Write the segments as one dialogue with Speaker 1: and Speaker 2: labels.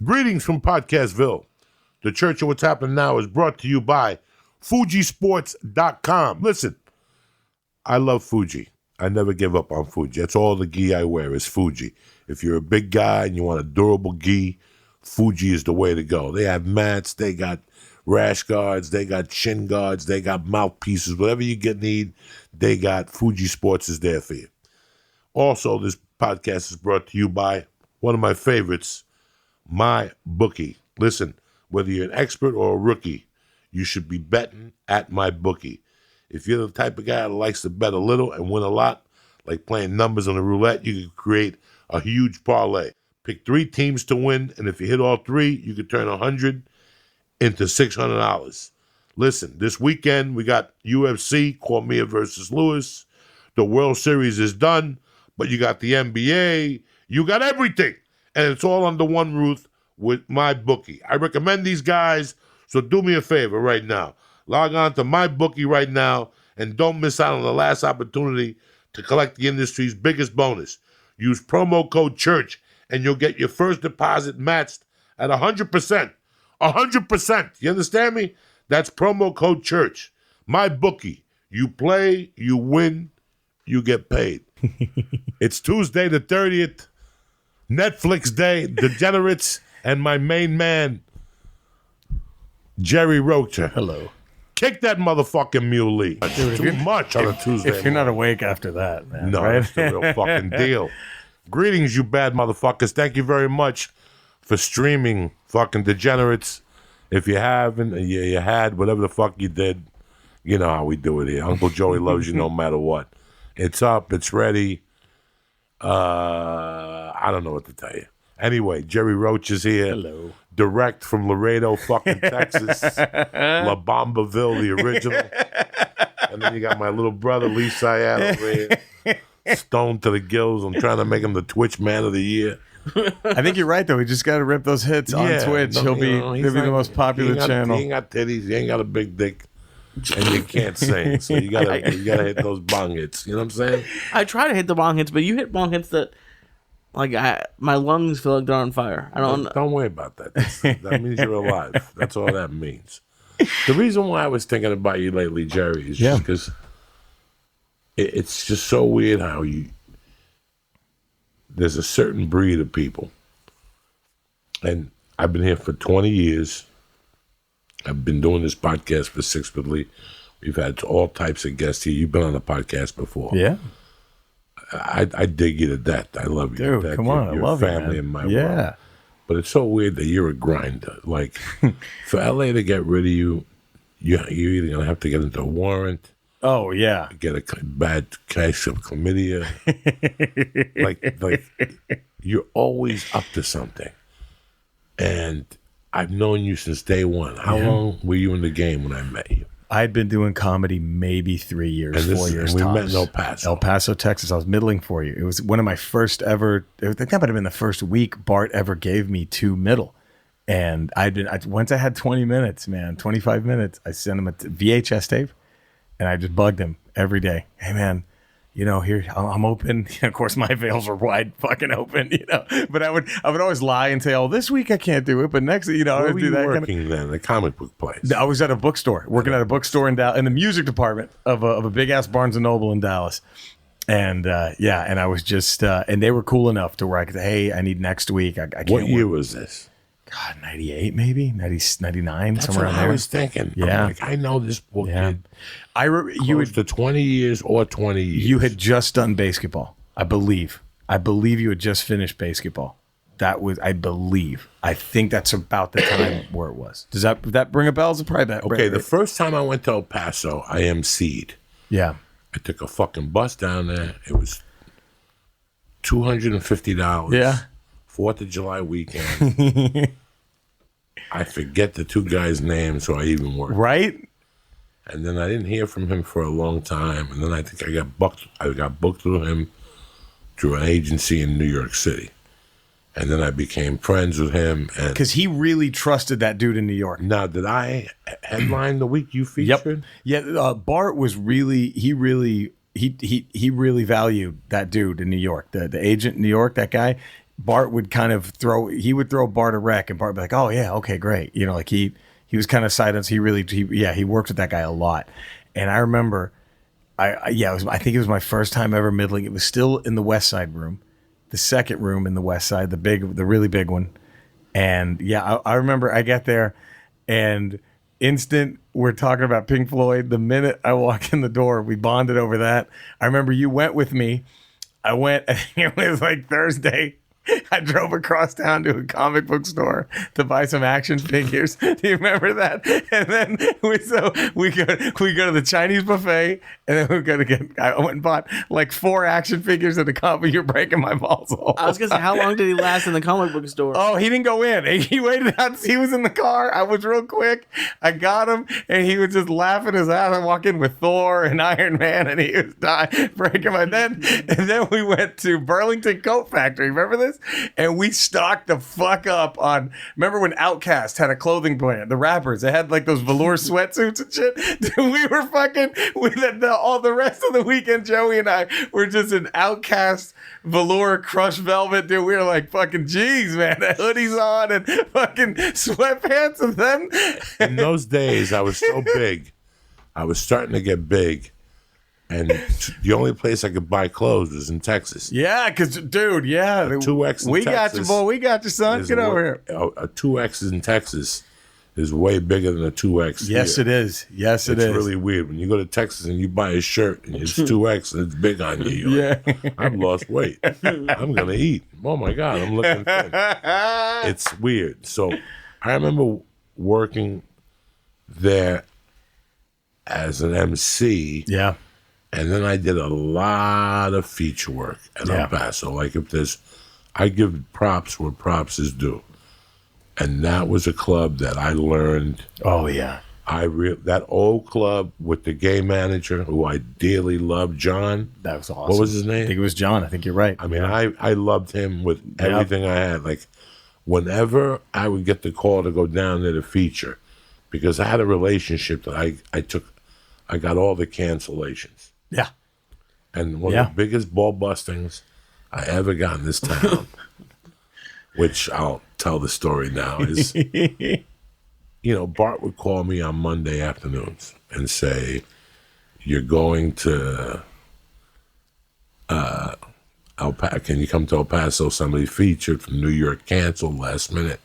Speaker 1: Greetings from Podcastville. The Church of What's Happening Now is brought to you by Fujisports.com. Listen, I love Fuji. I never give up on Fuji. That's all the gi I wear is Fuji. If you're a big guy and you want a durable gi, Fuji is the way to go. They have mats, they got rash guards, they got shin guards, they got mouthpieces. Whatever you need, they got Fuji Sports is there for you. Also, this podcast is brought to you by one of my favorites, My Bookie. Listen, whether you're an expert or a rookie, you should be betting at My Bookie. If you're the type of guy that likes to bet a little and win a lot, like playing numbers on the roulette, you can create a huge parlay. Pick 3 teams to win, and if you hit all 3, you can turn $100 into $600. Listen, this weekend we got UFC, Cormier versus Lewis. The World Series is done, but you got the NBA. You got everything, and it's all under one roof with My Bookie. I recommend these guys, so do me a favor right now. Log on to My Bookie right now, and don't miss out on the last opportunity to collect the industry's biggest bonus. Use promo code CHURCH, and you'll get your first deposit matched at 100%. 100%. You understand me? That's promo code CHURCH. My Bookie. You play, you win, you get paid. It's Tuesday the 30th, Netflix Day, Degenerates, and my main man, Jerry Rocha.
Speaker 2: Hello.
Speaker 1: Kick that motherfucking muley.
Speaker 2: Dude,
Speaker 1: Too much on a Tuesday.
Speaker 2: If you're not awake after that, man.
Speaker 1: No,
Speaker 2: right?
Speaker 1: it's the real fucking deal. Greetings, you bad motherfuckers. Thank you very much for streaming fucking Degenerates. If you haven't, you had, whatever the fuck you did, you know how we do it here. Uncle Joey loves you no matter what. It's up. It's ready. I don't know what to tell you. Anyway, Jerry Roach is here.
Speaker 2: Hello.
Speaker 1: Direct from Laredo, fucking Texas. La Bombaville, the original. And then you got my little brother, Lee Syatt, over here. Stoned to the gills. I'm trying to make him the Twitch Man of the Year.
Speaker 2: I think you're right, though. We just got to rip those hits on Twitch. He'll be the most popular channel.
Speaker 1: He ain't got titties. He ain't got a big dick. And you can't sing. So you gotta hit those bong hits. You know what I'm saying?
Speaker 3: I try to hit the bong hits, but you hit bong hits that, like, my lungs feel like they're on fire.
Speaker 1: Don't worry about that. That means you're alive. That's all that means. The reason why I was thinking about you lately, Jerry, is just because it's just so weird how there's a certain breed of people. And I've been here for 20 years. I've been doing this podcast for 6 with Lee. We've had all types of guests here. You've been on the podcast before.
Speaker 2: Yeah.
Speaker 1: I dig you to death. I love you.
Speaker 2: Dude,
Speaker 1: to death.
Speaker 2: come on.
Speaker 1: You're
Speaker 2: I love
Speaker 1: family
Speaker 2: you,
Speaker 1: in my
Speaker 2: man.
Speaker 1: world. But it's so weird that you're a grinder. Like, for LA to get rid of you, you're either going to have to get into a warrant.
Speaker 2: Oh, yeah.
Speaker 1: Get a bad case of chlamydia. like you're always up to something. And I've known you since day one. How long were you in the game when I met you?
Speaker 2: I'd been doing comedy maybe 3 years, 4 years.
Speaker 1: We
Speaker 2: tops.
Speaker 1: met in El Paso.
Speaker 2: El Paso, Texas. I was middling for you. It was one of my first ever. I think that might have been the first week Bart ever gave me to middle. And once I had 20 minutes, man, 25 minutes, I sent him a VHS tape, and I just bugged him every day. Hey, man, here I'm open. Of course, my veils were wide fucking open, But I would always lie and say, "Oh, this week I can't do it," but next, I would do that.
Speaker 1: Working then, the comic book place.
Speaker 2: I was at a bookstore, working at a bookstore in Dallas, in the music department of a big ass Barnes and Noble in Dallas. And and I was just, and they were cool enough to where I could say, "Hey, I need next week." I can't.
Speaker 1: What year was this?
Speaker 2: God, 98 maybe, 99,
Speaker 1: That's
Speaker 2: somewhere
Speaker 1: what
Speaker 2: around there.
Speaker 1: I was thinking.
Speaker 2: Yeah.
Speaker 1: I'm like, I know this book.
Speaker 2: Yeah.
Speaker 1: You had to 20 years or 20 years.
Speaker 2: You had just done basketball, I believe. I believe you had just finished basketball. That was, I believe. I think that's about the time where it was. Does that ring a bell? It's probably that.
Speaker 1: Okay, the first time I went to El Paso, I emceed.
Speaker 2: Yeah.
Speaker 1: I took a fucking bus down there. It was $250.
Speaker 2: Yeah.
Speaker 1: 4th of July weekend. I forget the 2 guys' names who I even worked.
Speaker 2: Right?
Speaker 1: And then I didn't hear from him for a long time. And then I think I got booked through him through an agency in New York City. And then I became friends with him.
Speaker 2: Because he really trusted that dude in New York.
Speaker 1: Now, did I headline the week you featured?
Speaker 2: Yep. Yeah, Bart was really, he really valued that dude in New York. The agent in New York, that guy. Bart would kind of throw Bart a rec, and Bart would be like, "Oh yeah, okay, great." You know, like he was kind of silence. He worked with that guy a lot. And I remember, I think it was my first time ever middling. It was still in the West Side room, the second room in the West Side, the really big one. And yeah, I remember I got there, and we're talking about Pink Floyd. The minute I walk in the door, we bonded over that. I remember you went with me. I went, I think it was like Thursday. I drove across town to a comic book store to buy some action figures. Do you remember that? And then we go to the Chinese buffet, and then I went and bought like 4 action figures at the comic. You're breaking my balls.
Speaker 3: I was gonna say, how long did he last in the comic book store?
Speaker 2: Oh, he didn't go in. He waited out. He was in the car. I was real quick. I got him, and he was just laughing his ass. I walk in with Thor and Iron Man, and he was dying, breaking my. And then we went to Burlington Coat Factory. Remember this? And we stocked the fuck up on. Remember when Outkast had a clothing brand? The rappers, they had like those velour sweatsuits and shit. Dude, we were fucking with all the rest of the weekend. Joey and I were just in Outkast velour crushed velvet. Dude, we were like fucking G's, man. The hoodies on and fucking sweatpants and them.
Speaker 1: In those days, I was so big. I was starting to get big. And the only place I could buy clothes was in Texas.
Speaker 2: Yeah, because, dude, yeah.
Speaker 1: A 2X in
Speaker 2: we
Speaker 1: Texas.
Speaker 2: Got you, boy. We got you, son. Get over here.
Speaker 1: A 2X in Texas is way bigger than a 2X
Speaker 2: Yes,
Speaker 1: here.
Speaker 2: it is. Yes, it is.
Speaker 1: It's really weird. When you go to Texas and you buy a shirt and it's 2X and it's big on you, you're like, I've lost weight. I'm going to eat. Oh, my God, I'm looking thin. It's weird. So I remember working there as an MC.
Speaker 2: Yeah.
Speaker 1: And then I did a lot of feature work at El Paso. Like I give props where props is due. And that was a club that I learned.
Speaker 2: Oh, yeah.
Speaker 1: That old club with the gay manager who I dearly loved, John.
Speaker 2: That was awesome.
Speaker 1: What was his name?
Speaker 2: I think it was John. I think you're right.
Speaker 1: I mean, I loved him with everything I had. Like, whenever I would get the call to go down there to feature, because I had a relationship that I got all the cancellations.
Speaker 2: Yeah.
Speaker 1: And one of the biggest ball bustings I ever got in this town, which I'll tell the story now, is, Bart would call me on Monday afternoons and say, you're going to can you come to El Paso? Somebody featured from New York canceled last minute.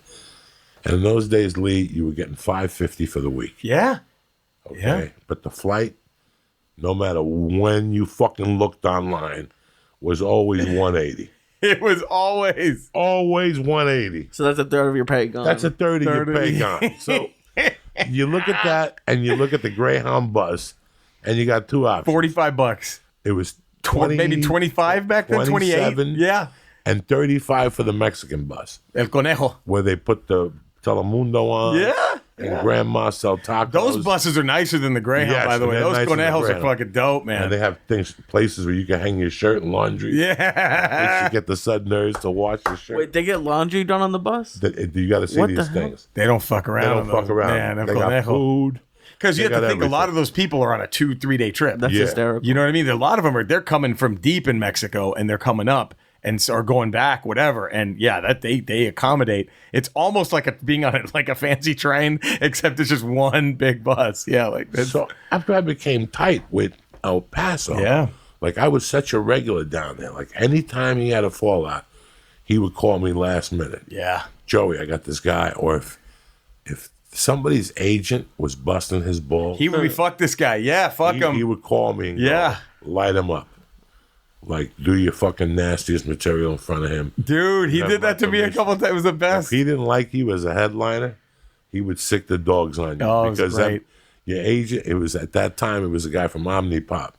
Speaker 1: And in those days, Lee, you were getting $550 for the week.
Speaker 2: Yeah.
Speaker 1: Okay.
Speaker 2: Yeah.
Speaker 1: But the flight, no matter when you fucking looked online, was always $180.
Speaker 2: It was always
Speaker 1: 180.
Speaker 3: So that's a third of your pay gone.
Speaker 1: That's a third of your pay gone. So you look at that, and you look at the Greyhound bus, and you got 2 options.
Speaker 2: $45.
Speaker 1: It was 20,
Speaker 2: maybe 25 back then. 28. Yeah.
Speaker 1: And 35 for the Mexican bus,
Speaker 2: El Conejo.
Speaker 1: where they put the Telemundo on.
Speaker 2: Yeah.
Speaker 1: And Grandma sell tacos.
Speaker 2: Those buses are nicer than the Greyhound,
Speaker 1: Yes,
Speaker 2: by the way.
Speaker 1: they're
Speaker 2: Those
Speaker 1: nicer than the
Speaker 2: Conejos are
Speaker 1: Greyhound.
Speaker 2: fucking dope, man.
Speaker 1: And they have places where you can hang your shirt and laundry.
Speaker 2: Yeah.
Speaker 1: You get the Southerners to wash your shirt.
Speaker 3: Wait, they get laundry done on the bus?
Speaker 1: You got to see
Speaker 3: What
Speaker 1: these
Speaker 3: the hell?
Speaker 1: things.
Speaker 2: They don't fuck around.
Speaker 1: They don't fuck around.
Speaker 2: Man, El
Speaker 1: they got
Speaker 2: Conejo.
Speaker 1: food.
Speaker 2: Because you
Speaker 1: They
Speaker 2: have to
Speaker 1: got
Speaker 2: think a lot
Speaker 1: everything.
Speaker 2: of those people are on a 2-3 day trip.
Speaker 3: That's hysterical.
Speaker 2: You know what I mean? A lot of them they're coming from deep in Mexico and they're coming up and are going back, whatever. And yeah, that they accommodate. It's almost like being on like a fancy train, except it's just one big bus. Yeah, like that's,
Speaker 1: So after I became tight with El Paso,
Speaker 2: yeah.
Speaker 1: like I was such a regular down there. Like anytime he had a fallout, he would call me last minute.
Speaker 2: Yeah.
Speaker 1: Joey, I got this guy. Or if somebody's agent was busting his balls,
Speaker 2: He would be fuck this guy. Yeah, fuck him.
Speaker 1: he would call me and
Speaker 2: Yeah.
Speaker 1: go, light him up. Like, do your fucking nastiest material in front of him.
Speaker 2: Dude, he
Speaker 1: Have
Speaker 2: did that
Speaker 1: my
Speaker 2: to me a
Speaker 1: permission.
Speaker 2: couple of times. It was the
Speaker 1: If
Speaker 2: best.
Speaker 1: he didn't like you as a headliner, he would sick the dogs on you.
Speaker 2: Oh, it was great.
Speaker 1: Your agent, it was at that time, it was a guy from Omnipop.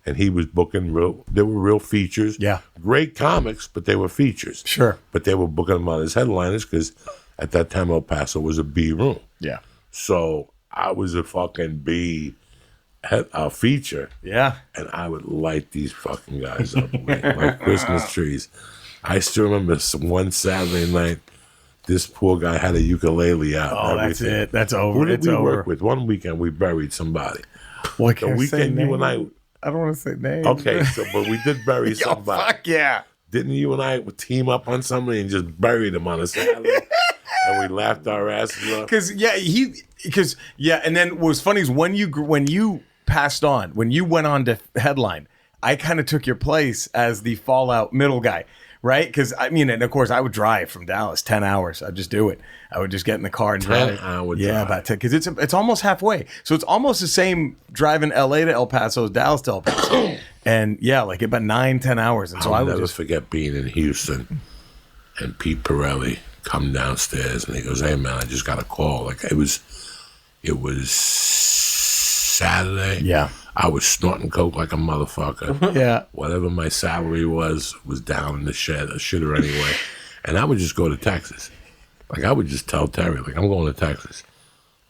Speaker 1: And he was booking they were real features.
Speaker 2: Yeah.
Speaker 1: Great comics, but they were features.
Speaker 2: Sure.
Speaker 1: But they were booking them on as headliners because at that time El Paso was a B room.
Speaker 2: Yeah.
Speaker 1: So I was a fucking a feature.
Speaker 2: Yeah.
Speaker 1: And I would light these fucking guys up like Christmas trees. I still remember one Saturday night, this poor guy had a ukulele out.
Speaker 2: Oh,
Speaker 1: and
Speaker 2: that's
Speaker 1: everything.
Speaker 2: it. That's over.
Speaker 1: Who did
Speaker 2: It's
Speaker 1: we
Speaker 2: over.
Speaker 1: work with? One weekend we buried somebody.
Speaker 2: Well, I
Speaker 1: The
Speaker 2: can't say
Speaker 1: weekend you
Speaker 2: names.
Speaker 1: and I.
Speaker 2: I don't want to say names.
Speaker 1: Okay, but we did bury
Speaker 2: Yo,
Speaker 1: somebody.
Speaker 2: fuck yeah.
Speaker 1: Didn't you and I team up on somebody and just buried him on a salad? And we laughed our asses off.
Speaker 2: Because and then what was funny is when you passed on, when you went on to headline, I kind of took your place as the Fallout middle guy, right? Because I mean, and of course, I would drive from Dallas 10 hours. I'd just do it. I would just get in the car and drive.
Speaker 1: 10-hour
Speaker 2: Yeah,
Speaker 1: drive.
Speaker 2: about 10, because it's almost halfway. So it's almost the same driving LA to El Paso as Dallas to El Paso. And yeah, like about 9-10 hours. And so I
Speaker 1: I'll
Speaker 2: would
Speaker 1: never
Speaker 2: just
Speaker 1: forget being in Houston and Pete Pirelli come downstairs and he goes, "Hey man, I just got a call." Like it was Saturday.
Speaker 2: Yeah.
Speaker 1: I was snorting coke like a motherfucker.
Speaker 2: Yeah.
Speaker 1: Whatever my salary was down in the shed, a shitter anyway. And I would just go to Texas. Like I would just tell Terry, like, I'm going to Texas.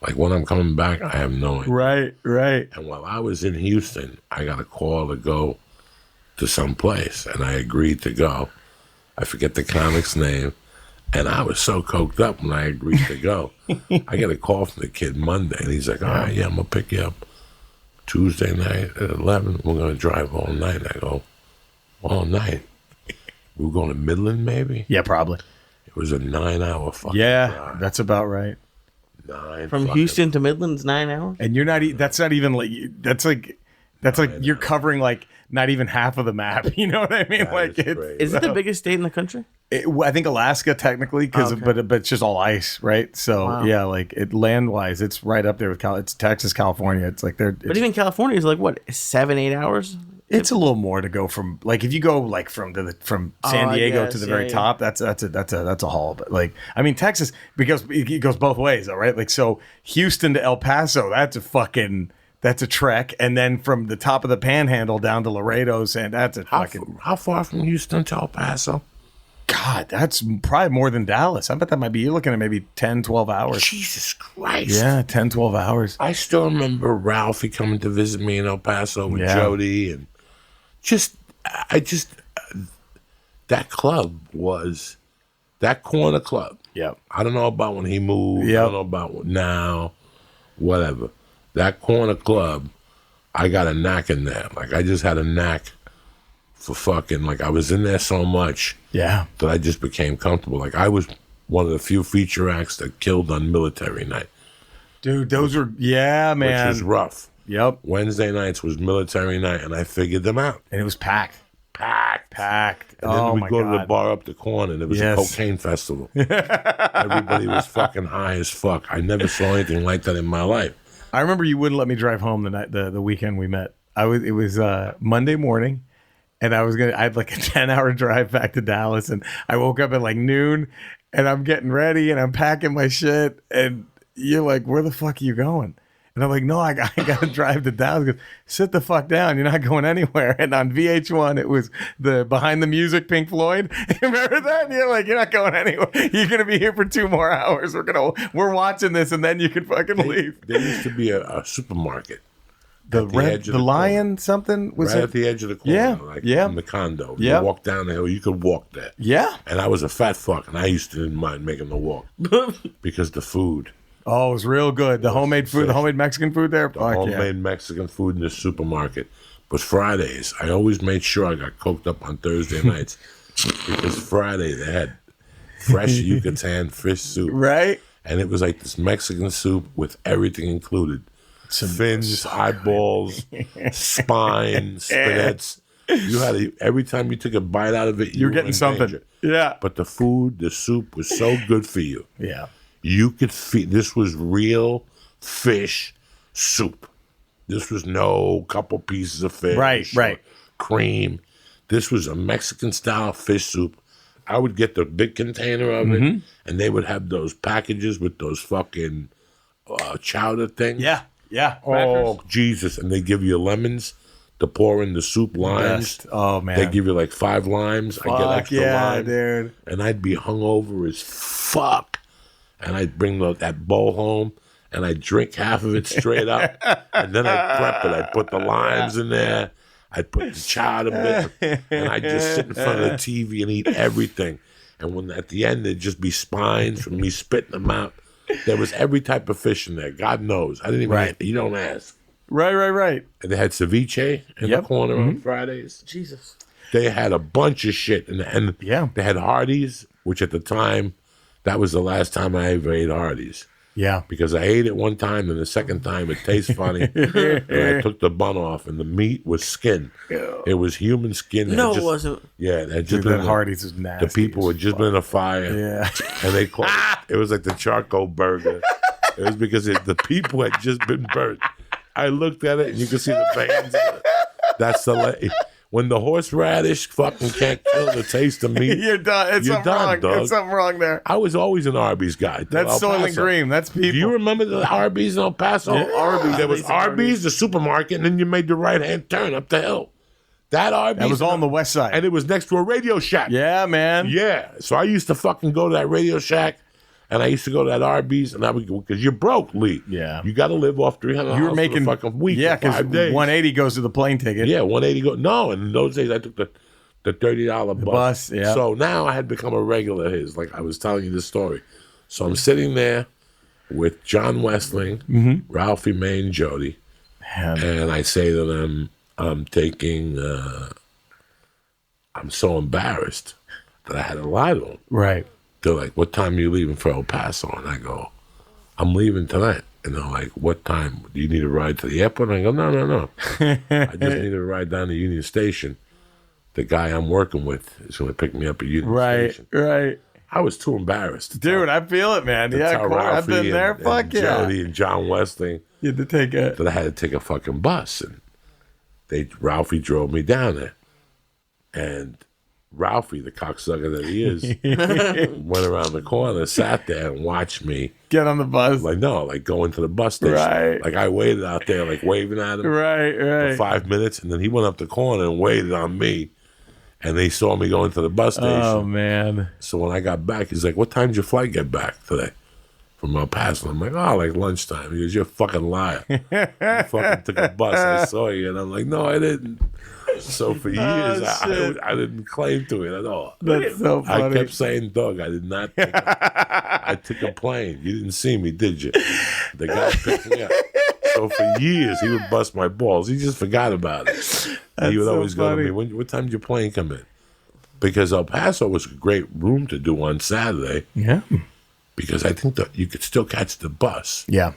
Speaker 1: Like when I'm coming back, I have no idea.
Speaker 2: Right.
Speaker 1: And while I was in Houston, I got a call to go to some place, and I agreed to go. I forget the comic's name, and I was so coked up when I agreed to go. I get a call from the kid Monday, and he's like, "All right, yeah, I'm gonna pick you up Tuesday night at 11. We're gonna drive all night." I go, "All night? We're going to Midland, maybe?"
Speaker 2: Yeah, probably.
Speaker 1: It was a 9-hour fucking
Speaker 2: Yeah,
Speaker 1: drive.
Speaker 2: that's about right.
Speaker 3: From Houston to Midland's 9 hours.
Speaker 2: And you're not. That's not even like. That's like you're covering like not even half of the map. You know what I mean?
Speaker 1: That
Speaker 2: like
Speaker 1: is
Speaker 2: it's.
Speaker 1: great.
Speaker 3: Is it the biggest state in the country?
Speaker 2: I think Alaska technically, because
Speaker 3: Okay.
Speaker 2: but it's just all ice, right? So
Speaker 3: Wow.
Speaker 2: yeah, like it land wise, it's right up there with it's Texas, California. It's like they're.
Speaker 3: But even California is like what, 7-8 hours?
Speaker 2: It's a little more to go from like if you go like from San
Speaker 3: I
Speaker 2: Diego
Speaker 3: guess,
Speaker 2: to the
Speaker 3: yeah,
Speaker 2: very
Speaker 3: yeah.
Speaker 2: top. That's a haul. But like I mean Texas, because it goes both ways, though, right? Like so Houston to El Paso, that's a trek, and then from the top of the Panhandle down to Laredo, and that's a fucking
Speaker 1: How far from Houston to El Paso?
Speaker 2: God. That's probably more than Dallas. I bet that might be. You're looking at maybe 10-12 hours.
Speaker 1: Jesus Christ.
Speaker 2: Yeah, 10-12 hours.
Speaker 1: I still remember Ralphie coming to visit me in El Paso with
Speaker 2: Yeah.
Speaker 1: Jody, and that club was that corner club.
Speaker 2: Yep.
Speaker 1: I don't know about when he moved.
Speaker 2: Yep.
Speaker 1: I don't know about now, whatever. That corner club, I got a knack in there. Like I just had a knack for fucking, like I was in there so much
Speaker 2: Yeah.
Speaker 1: that I just became comfortable. Like I was one of the few feature acts that killed on military night,
Speaker 2: Dude, those were man.
Speaker 1: which was rough.
Speaker 2: Yep.
Speaker 1: Wednesday nights was military night, and I figured them out.
Speaker 2: And it was packed.
Speaker 1: Packed. And
Speaker 2: Oh
Speaker 1: then we'd
Speaker 2: my
Speaker 1: go to the
Speaker 2: God.
Speaker 1: bar up the corner, and it was
Speaker 2: Yes.
Speaker 1: a cocaine festival. Everybody was fucking high as fuck. I never saw anything like that in my life.
Speaker 2: I remember you wouldn't let me drive home the weekend we met. It was Monday morning, and I had like a 10-hour drive back to Dallas, and I woke up at like noon, and I'm getting ready and I'm packing my shit, and you're like, "Where the fuck are you going?" And I'm like, "No, I got to drive to Dallas." He goes, "Sit the fuck down. You're not going anywhere." And on VH1, it was the Behind the Music Pink Floyd. Remember that? And you're like, "You're not going anywhere. You're going to be here for 2 more hours. We're watching this, and then you can fucking leave."
Speaker 1: There used to be a supermarket
Speaker 2: The
Speaker 1: at the edge of the
Speaker 2: lion something was
Speaker 1: right
Speaker 2: it?
Speaker 1: at the edge of the corner,
Speaker 2: Yeah,
Speaker 1: like
Speaker 2: yeah.
Speaker 1: in the condo.
Speaker 2: Yeah.
Speaker 1: You walk down the hill, you could walk there.
Speaker 2: Yeah.
Speaker 1: And I was a fat fuck, and I used to didn't mind making the walk because the food.
Speaker 2: Oh, it was real good. The homemade food, the homemade Mexican food there.
Speaker 1: The
Speaker 2: Fuck
Speaker 1: homemade Mexican food in the supermarket. But Fridays, I always made sure I got coked up on Thursday nights because Friday they had fresh Yucatan fish soup.
Speaker 2: Right?
Speaker 1: And it was like this Mexican soup with everything included. Fins, eyeballs, spine, spinets. You had every time you took a bite out of it,
Speaker 2: You're
Speaker 1: were
Speaker 2: getting
Speaker 1: in
Speaker 2: something.
Speaker 1: danger.
Speaker 2: Yeah.
Speaker 1: But the food, the soup was so good for you.
Speaker 2: Yeah.
Speaker 1: You could feed. This was real fish soup. This was no couple pieces of fish,
Speaker 2: Right.
Speaker 1: cream. This was a Mexican style fish soup. I would get the big container of it, and they would have those packages with those fucking chowder things.
Speaker 2: Yeah. Yeah.
Speaker 1: Oh Jesus! And they give you lemons to pour in the soup, limes.
Speaker 2: Best. Oh man.
Speaker 1: They give you like 5 limes. I get
Speaker 2: Fuck
Speaker 1: extra
Speaker 2: yeah,
Speaker 1: lime,
Speaker 2: dude.
Speaker 1: and I'd be hungover as fuck. And I'd bring that bowl home, and I'd drink half of it straight up, and then I'd prep it. I'd put the limes in there. I'd put the chowder bit, and I'd just sit in front of the TV and eat everything. And when at the end there'd just be spines from me spitting them out. There was every type of fish in there. God knows. I didn't even.
Speaker 2: Right.
Speaker 1: You don't ask.
Speaker 2: Right.
Speaker 1: And they had ceviche in the corner on Fridays.
Speaker 3: Jesus.
Speaker 1: They had a bunch of shit, and
Speaker 2: Yeah.
Speaker 1: they had Hardee's, which at the time, that was the last time I ever ate Hardee's.
Speaker 2: Yeah.
Speaker 1: Because I ate it one time, and the second time it tastes funny. And I took the bun off, and the meat was skin. It was human skin.
Speaker 3: No, it wasn't.
Speaker 1: Yeah, it had just
Speaker 2: Dude,
Speaker 1: been
Speaker 2: that Hardee's was nasty.
Speaker 1: the people had just been in a fire.
Speaker 2: Yeah.
Speaker 1: And they called it was like the charcoal burger. It was because the people had just been burnt. I looked at it, and you could see the veins. That's the when the horseradish fucking can't kill the taste of meat.
Speaker 2: You're done. It's
Speaker 1: You're
Speaker 2: something
Speaker 1: done,
Speaker 2: wrong.
Speaker 1: dog.
Speaker 2: There's something wrong there.
Speaker 1: I was always an Arby's guy.
Speaker 2: That's Soylent Green. That's people.
Speaker 1: Do you remember the Arby's in El Paso?
Speaker 2: Arby's.
Speaker 1: There was Arby's, the supermarket, and then you made the right-hand turn up the hill. That Arby's.
Speaker 2: That was all on the west side.
Speaker 1: And it was next to a Radio Shack.
Speaker 2: Yeah, man.
Speaker 1: Yeah. So I used to fucking go to that Radio Shack, and I used to go to that Arby's, and I would go, because you're broke, Lee.
Speaker 2: Yeah.
Speaker 1: You got to live off $300
Speaker 2: You were making
Speaker 1: for the fucking week.
Speaker 2: Yeah,
Speaker 1: because
Speaker 2: because 180 goes to the plane ticket.
Speaker 1: Yeah, 180 go. No, and in those days I took the $30 bus.
Speaker 2: Yeah.
Speaker 1: So now I had become a regular of his, like I was telling you this story. So I'm sitting there with John Westling, Ralphie May, and Jody,
Speaker 2: Man.
Speaker 1: and I say to them, I'm so embarrassed that I had to lie to them.
Speaker 2: Right.
Speaker 1: They're like, what time are you leaving for El Paso? And I go, I'm leaving tonight. And they're like, what time? Do you need a ride to the airport? And I go, no. I just need a ride down to Union Station. The guy I'm working with is going to pick me up at Union Station.
Speaker 2: Right.
Speaker 1: I was too embarrassed.
Speaker 2: Dude, I feel it, man.
Speaker 1: to
Speaker 2: Yeah,
Speaker 1: tell
Speaker 2: Corey, I've been
Speaker 1: Ralphie
Speaker 2: there.
Speaker 1: and
Speaker 2: Fuck yeah.
Speaker 1: Jody and John Westling
Speaker 2: You had to take a...
Speaker 1: that I had to take a fucking bus. And Ralphie drove me down there. And Ralphie, the cocksucker that he is, went around the corner, sat there and watched me.
Speaker 2: Get on the bus.
Speaker 1: Like go into the bus station.
Speaker 2: Right.
Speaker 1: Like I waited out there, like waving at him
Speaker 2: Right.
Speaker 1: for 5 minutes, and then he went up the corner and waited on me. And they saw me go into the bus station.
Speaker 2: Oh, man.
Speaker 1: So when I got back, he's like, "What time did your flight get back today from El Paso?" I'm like, "Oh, like lunchtime." He goes, "You're a fucking liar. You fucking took a bus. I saw you." And I'm like, "No, I didn't." So for years, I didn't claim to it at all.
Speaker 2: That's so funny.
Speaker 1: I kept saying, "Doug, I did not. I took a plane. You didn't see me, did you?" The guy picked me up. So for years, he would bust my balls. He just forgot about it. And he would always go to me, "What time did your plane come in?" Because El Paso was a great room to do on Saturday.
Speaker 2: Yeah.
Speaker 1: Because I think that you could still catch the bus
Speaker 2: Yeah.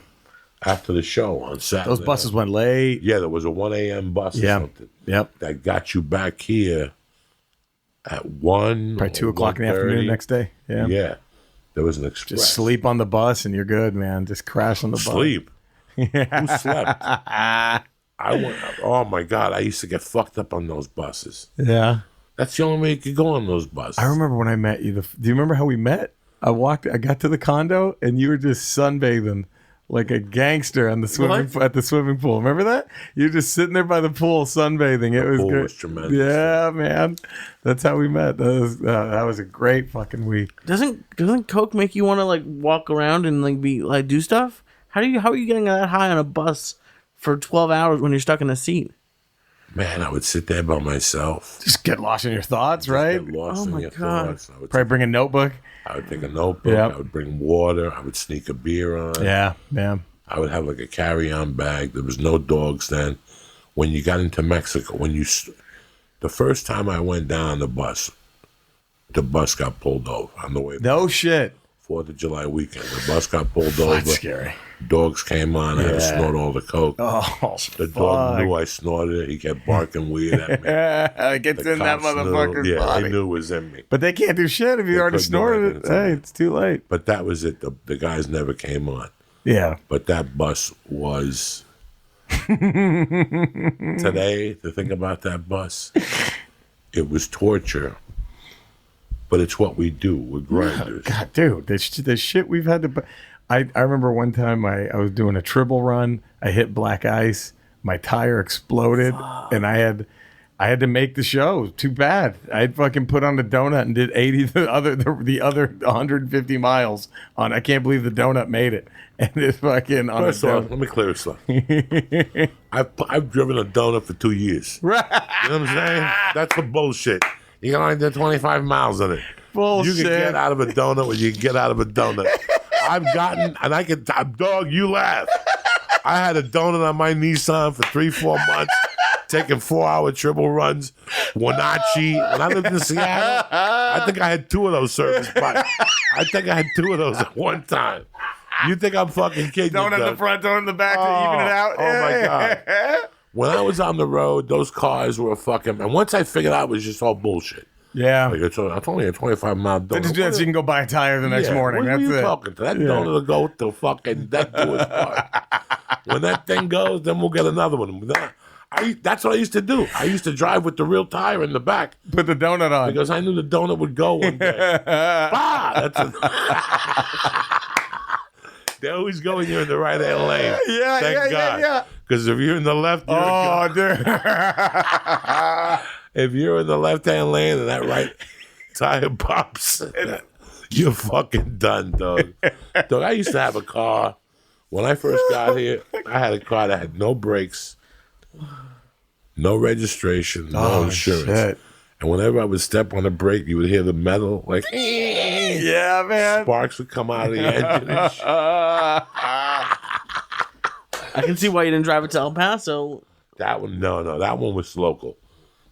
Speaker 1: after the show on Saturday.
Speaker 2: Those buses went late.
Speaker 1: Yeah, there was a 1 a.m. bus or something.
Speaker 2: Yep.
Speaker 1: That got you back here at 1
Speaker 2: Probably 2 o'clock in the afternoon next day. Yeah.
Speaker 1: Yeah. There was an express.
Speaker 2: Just sleep on the bus and you're good, man. Just crash on the bus.
Speaker 1: Sleep. Who slept? Oh my God, I used to get fucked up on those buses.
Speaker 2: Yeah.
Speaker 1: That's the only way you could go on those buses.
Speaker 2: I remember when I met you. Do you remember how we met? I got to the condo and you were just sunbathing like a gangster on the at the swimming pool. Remember that? You're just sitting there by the pool sunbathing. It was
Speaker 1: pool
Speaker 2: good.
Speaker 1: was tremendous.
Speaker 2: Yeah, man. That's how we met. That was a great fucking week.
Speaker 3: Doesn't Coke make you want to like walk around and like do stuff? How are you getting that high on a bus for 12 hours when you're stuck in a seat?
Speaker 1: Man, I would sit there by myself.
Speaker 2: Just get lost in your thoughts, right?
Speaker 1: Get lost in
Speaker 3: my
Speaker 1: your
Speaker 3: God.
Speaker 1: thoughts.
Speaker 2: Probably bring a notebook.
Speaker 1: I would take a notebook.
Speaker 2: Yep.
Speaker 1: I would bring water. I would sneak a beer on.
Speaker 2: Yeah, man.
Speaker 1: I would have like a carry-on bag. There was no dogs then. When you got into Mexico, the first time I went down the bus got pulled over on the way back.
Speaker 2: No shit.
Speaker 1: 4th of July weekend. The bus got pulled over.
Speaker 2: That's scary.
Speaker 1: Dogs came on. I had to snort all the coke.
Speaker 2: Oh,
Speaker 1: The dog knew I snorted it. He kept barking weird at me.
Speaker 2: it gets in that
Speaker 1: cops
Speaker 2: motherfucker's
Speaker 1: knew,
Speaker 2: body.
Speaker 1: they knew it was in me.
Speaker 2: But they can't do shit if you already
Speaker 1: couldn't do
Speaker 2: snorted
Speaker 1: anything
Speaker 2: it.
Speaker 1: to
Speaker 2: Hey,
Speaker 1: me.
Speaker 2: it's too late.
Speaker 1: But that was it. The guys never came on.
Speaker 2: Yeah.
Speaker 1: But that bus was today, to think about that bus, it was torture. But it's what we do. We're grinders.
Speaker 2: God, dude, the shit we've had to. I remember one time I was doing a triple run. I hit black ice. My tire exploded, and I had to make the show. Too bad. I fucking put on the donut and did 80 the other 150 miles on. I can't believe the donut made it. And it's fucking on
Speaker 1: First
Speaker 2: a
Speaker 1: off,
Speaker 2: donut.
Speaker 1: let me clear this up. I've driven a donut for 2 years.
Speaker 2: Right.
Speaker 1: You know what I'm saying? That's for bullshit. You can only do 25 miles on it.
Speaker 2: Bullshit.
Speaker 1: You can get out of a donut when you can get out of a donut. I've gotten, and I can, dog, you laugh. I had a donut on my Nissan for 3-4 months taking 4-hour triple runs, Wenatchee. When I lived in Seattle, I think I had 2 of those service bikes. I think I had 2 of those at one time. You think I'm fucking kidding?
Speaker 2: Don't in the front, don't in the back to even it out.
Speaker 1: Oh my God. When I was on the road, those cars were fucking. And once I figured out it was just all bullshit.
Speaker 2: Yeah.
Speaker 1: Like it's only a 25-mile donut.
Speaker 2: They just do that so you can go buy a tire the next morning.
Speaker 1: What are
Speaker 2: That's
Speaker 1: you
Speaker 2: it.
Speaker 1: talking to? That donut will go to fucking that to his part. When that thing goes, then we'll get another one. That's what I used to do. I used to drive with the real tire in the back.
Speaker 2: Put the donut on.
Speaker 1: Because I knew the donut would go one day. They always go when you're in the right-hand lane. Thank God. Because if you're in the left, you're
Speaker 2: dude.
Speaker 1: if you're in the left-hand lane and that right tire pops, you're fucking done, dog. Dog, I used to have a car. When I first got here, I had a car that had no brakes, no registration, no insurance.
Speaker 2: Shit.
Speaker 1: And whenever I would step on the brake, you would hear the metal, like,
Speaker 2: yeah, man.
Speaker 1: Sparks would come out of the engine and shit.
Speaker 3: I can see why you didn't drive it to El Paso.
Speaker 1: That one, no, that one was local.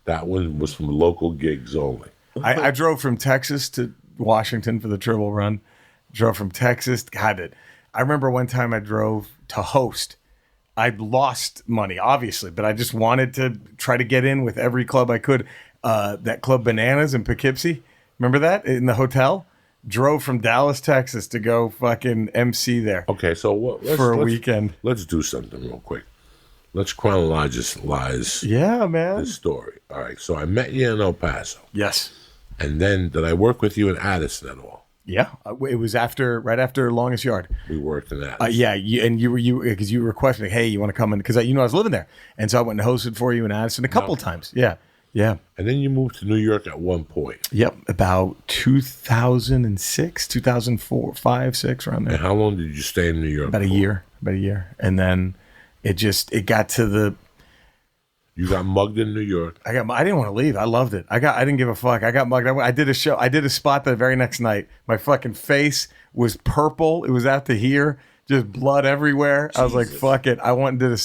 Speaker 1: That one was from local gigs only.
Speaker 2: I drove from Texas to Washington for the triple run. Drove from Texas. God, I remember one time I drove to host. I lost money, obviously, but I just wanted to try to get in with every club I could. That Club Bananas in Poughkeepsie. Remember that? In the hotel? Drove from Dallas, Texas to go fucking MC there.
Speaker 1: Okay, so
Speaker 2: for a weekend.
Speaker 1: Let's do something real quick. Let's chronologize this story. All right, so I met you in El Paso.
Speaker 2: Yes.
Speaker 1: And then did I work with you in Addison at all?
Speaker 2: Yeah, it was right after Longest Yard.
Speaker 1: We worked in Addison.
Speaker 2: Yeah, you because you were questioning, hey, you want to come in? Because I was living there, and so I went and hosted for you in Addison a couple times. Yeah.
Speaker 1: And then you moved to New York at one point.
Speaker 2: Yep, about 2006, 2004, 5, 6, around there.
Speaker 1: And how long did you stay in New York?
Speaker 2: About a year, and then it got to the.
Speaker 1: You got mugged in New York.
Speaker 2: I didn't want to leave. I loved it. I didn't give a fuck. I got mugged. I did a show. I did a spot the very next night. My fucking face was purple. It was out to here, just blood everywhere. Jesus. I was like, fuck it. I went and did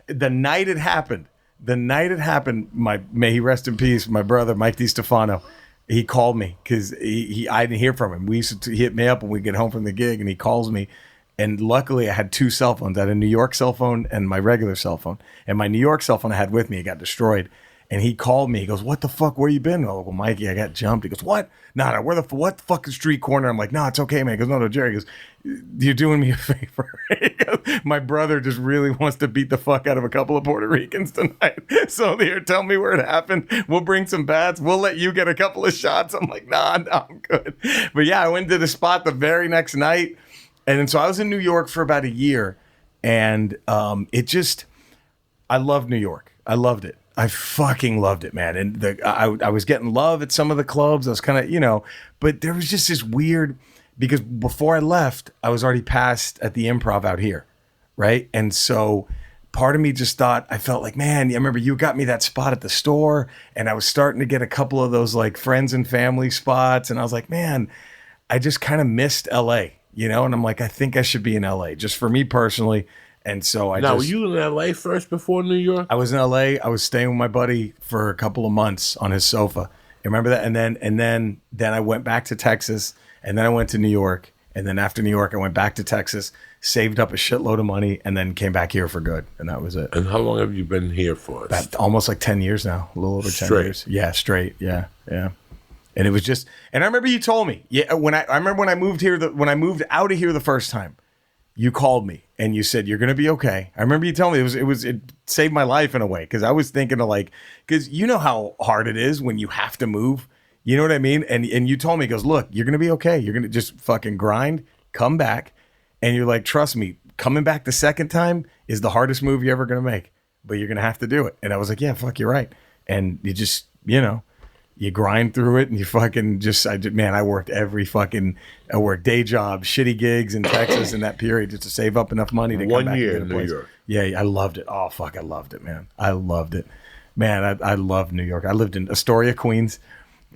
Speaker 2: the night it happened. May he rest in peace, my brother, Mike DiStefano, he called me because I didn't hear from him. We used to hit me up when we get home from the gig, and he calls me. And luckily, I had 2 cell phones. I had a New York cell phone and my regular cell phone. And my New York cell phone I had with me, it got destroyed. And he called me. He goes, "What the fuck? Where you been?" I go, "Well, Mikey, I got jumped." He goes, "What? No, what the fucking street corner?" I'm like, "No, it's okay, man." He goes, "No, Jerry." He goes, "You're doing me a favor." He goes, "My brother just really wants to beat the fuck out of a couple of Puerto Ricans tonight. So here, tell me where it happened. We'll bring some bats. We'll let you get a couple of shots." I'm like, "Nah, I'm good." But yeah, I went to the spot the very next night. And then so I was in New York for about a year. And I loved New York. I loved it. I fucking loved it, man. And I was getting love at some of the clubs. I was kind of, but there was just this weird, because before I left, I was already passed at the Improv out here, right? And so part of me just thought, I felt like, man, I remember you got me that spot at the store, and I was starting to get a couple of those like friends and family spots, and I was like, man, I just kind of missed LA, and I'm like, I think I should be in LA, just for me personally. And so
Speaker 1: were you in LA first before New York?
Speaker 2: I was in LA. I was staying with my buddy for a couple of months on his sofa. You remember that? And then I went back to Texas, and then I went to New York. And then after New York, I went back to Texas, saved up a shitload of money, and then came back here for good. And that was it.
Speaker 1: And how long have you been here for?
Speaker 2: Almost like 10 years now, a little over 10 years. Yeah, straight. Yeah. And it was just, and I remember you told me, I remember when I moved here, when I moved out of here the first time, you called me and you said, "You're going to be okay." I remember you telling me it saved my life in a way. Cause I was thinking of cause you know how hard it is when you have to move, you know what I mean? And you told me, goes, "Look, you're going to be okay. You're going to just fucking grind, come back." And you're like, "Trust me, coming back the second time is the hardest move you're ever going to make, but you're going to have to do it." And I was like, "Yeah, fuck, you're right." And you just, you grind through it, and you fucking I worked I worked day jobs, shitty gigs in Texas in that period just to save up enough money to come back to the place. New York. Yeah, I loved it. Oh, fuck, I loved it, man. I loved it. Man, I loved New York. I lived in Astoria, Queens.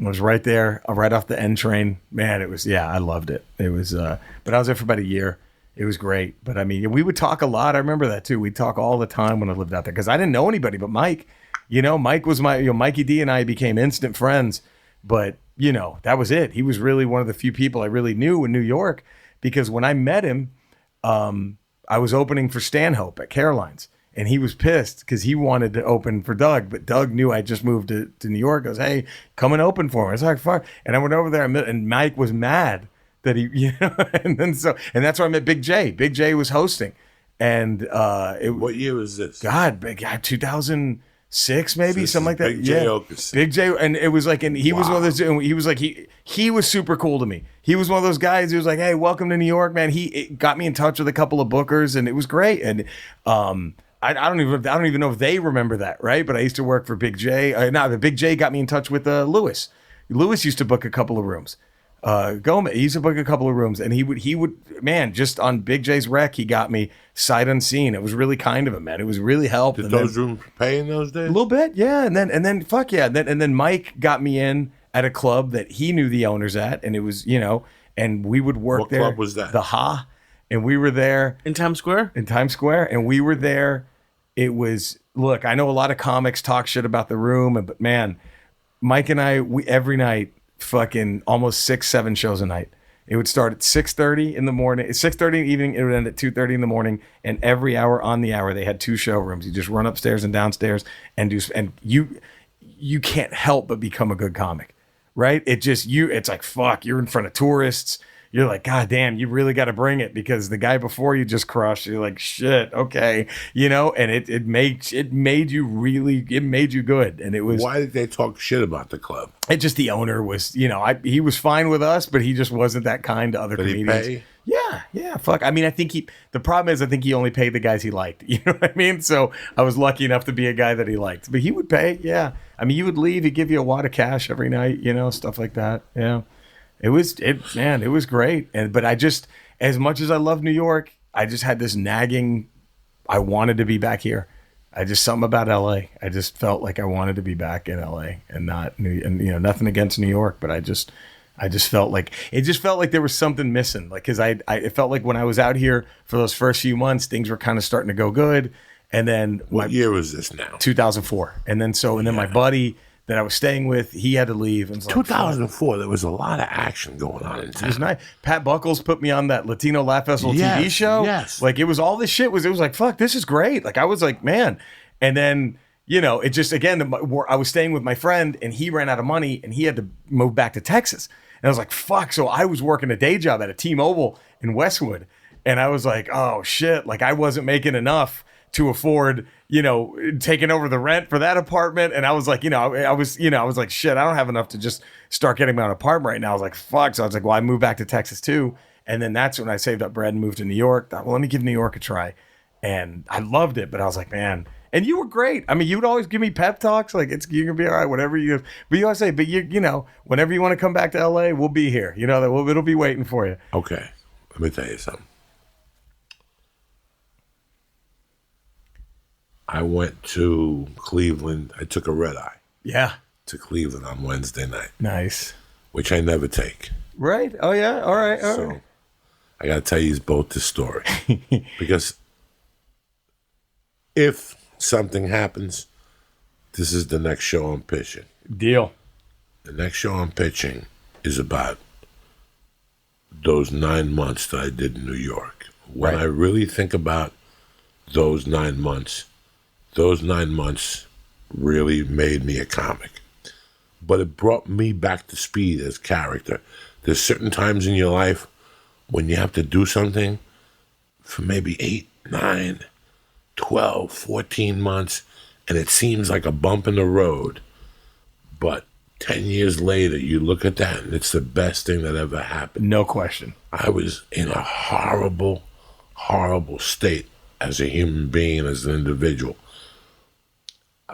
Speaker 2: I was right there, right off the N train. Man, I loved it. It was, but I was there for about a year. It was great. But I mean, we would talk a lot. I remember that too. We'd talk all the time when I lived out there because I didn't know anybody but Mike. Mike was Mikey D and I became instant friends, but that was it. He was really one of the few people I really knew in New York, because when I met him, I was opening for Stanhope at Caroline's, and he was pissed because he wanted to open for Doug, but Doug knew I just moved to New York. Goes, hey, come and open for me. I was like, fuck. And I went over there, and Mike was mad that he, and that's where I met Big J. Big J was hosting. And
Speaker 1: what year was this?
Speaker 2: God, 2006 maybe, something like that.
Speaker 1: Big J Okerson.
Speaker 2: Big J, and it was like, and he was one of those. He was like, he was super cool to me. He was one of those guys who was like, hey, welcome to New York, man. It got me in touch with a couple of bookers, and it was great. And I don't even know if they remember that, right? But I used to work for Big J. Big J got me in touch with Lewis. Lewis used to book a couple of rooms. Gomez, he used to book a couple of rooms, and he would, man, just on Big J's rec, he got me sight unseen. It was really kind of him, man. It was really helped.
Speaker 1: Did those rooms pay in those days?
Speaker 2: A little bit, yeah. And then fuck yeah. And then Mike got me in at a club that he knew the owners at, and it was, and we would work there.
Speaker 1: What club was that?
Speaker 2: The Ha. And we were there.
Speaker 3: In Times Square?
Speaker 2: In Times Square. And we were there. It was, look, I know a lot of comics talk shit about the room, but man, Mike and I, every night, fucking almost 6-7 shows a night. It would start at 6:30 in the morning, 6:30 in the evening. It would end at 2:30 in the morning, and every hour on the hour they had 2 showrooms. You just run upstairs and downstairs and you can't help but become a good comic, right? It's like, fuck, you're in front of tourists. You're like, God damn, you really got to bring it, because the guy before you just crushed. You're like, shit, okay, and it made you good, and it was.
Speaker 1: Why did they talk shit about the club?
Speaker 2: It just, the owner was, he was fine with us, but he just wasn't that kind to other comedians.
Speaker 1: He pay?
Speaker 2: Yeah, fuck. I mean, the problem is, I think he only paid the guys he liked. You know what I mean? So I was lucky enough to be a guy that he liked, but he would pay. Yeah, I mean, you would leave, he'd give you a wad of cash every night, stuff like that. Yeah. It was great. But I just, as much as I love New York, I just had this nagging, I wanted to be back here. Something about LA. I just felt like I wanted to be back in LA and not nothing against New York, but I just felt like there was something missing. Like, cause it felt like when I was out here for those first few months, things were kind of starting to go good. And then
Speaker 1: what year was this now?
Speaker 2: 2004. And then my buddy that I was staying with, he had to leave. And
Speaker 1: 2004, there was a lot of action going on in town.
Speaker 2: It was nice. Pat Buckles put me on that Latino Laugh Festival TV show.
Speaker 1: Yes.
Speaker 2: Like, it was all this shit. It was like, fuck, this is great. Like, I was like, man. And then, it just, again, I was staying with my friend, and he ran out of money, and he had to move back to Texas. And I was like, fuck. So I was working a day job at a T-Mobile in Westwood. And I was like, oh, shit. Like, I wasn't making enough to afford, taking over the rent for that apartment. And I was like, I was like, shit, I don't have enough to just start getting my own apartment right now. I was like, fuck. So I was like, well, I moved back to Texas too. And then that's when I saved up bread and moved to New York. Thought, well, let me give New York a try. And I loved it, but I was like, man, and you were great. I mean, you would always give me pep talks. Like, you're gonna be all right, whatever but you always say, but whenever you want to come back to LA, we'll be here. It'll be waiting for you.
Speaker 1: Okay. Let me tell you something. I went to Cleveland. I took a red eye.
Speaker 2: Yeah.
Speaker 1: To Cleveland on Wednesday night.
Speaker 2: Nice.
Speaker 1: Which I never take.
Speaker 2: Right. Oh, yeah. All right.
Speaker 1: So I got to tell you both this story. Because if something happens, this is the next show I'm pitching.
Speaker 2: Deal.
Speaker 1: The next show I'm pitching is about those 9 months that I did in New York. When I really think about those 9 months really made me a comic. But it brought me back to speed as character. There's certain times in your life when you have to do something for maybe 8, 9, 12, 14 months, and it seems like a bump in the road. But 10 years later, you look at that, and it's the best thing that ever happened.
Speaker 2: No question.
Speaker 1: I was in a horrible, horrible state as a human being, as an individual.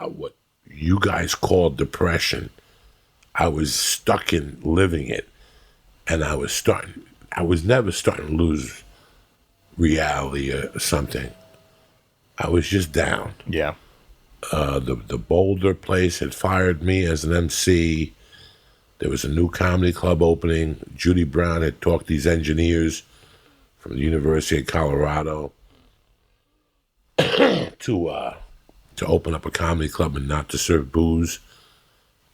Speaker 1: What you guys call depression, I was stuck in living it, and I was never starting to lose reality or something. I was just down.
Speaker 2: Yeah.
Speaker 1: The Boulder place had fired me as an MC. There was a new comedy club opening. Judy Brown had talked these engineers from the University of Colorado to to open up a comedy club and not to serve booze,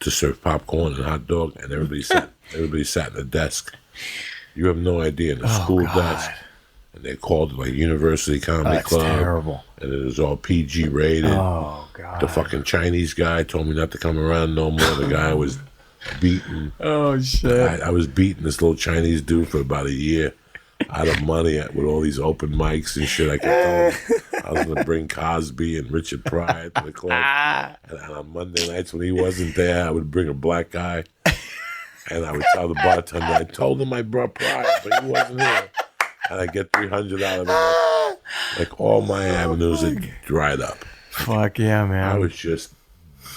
Speaker 1: to serve popcorn and hot dog, and everybody sat at the desk. You have no idea, in the school desk. And they called it like University Comedy Club.
Speaker 2: That's terrible.
Speaker 1: And it was all PG rated.
Speaker 2: Oh, God.
Speaker 1: The fucking Chinese guy told me not to come around no more. The guy was beaten.
Speaker 2: Oh, shit.
Speaker 1: I was beating this little Chinese dude for about a year out of money with all these open mics and shit. I kept telling him I was going to bring Cosby and Richard Pryor to the club. And on Monday nights when he wasn't there, I would bring a black guy. And I would tell the bartender, I told him I brought Pryor, but he wasn't here. And I get 300 out of it. Like all my avenues had dried up.
Speaker 2: Fuck yeah, man.
Speaker 1: I was just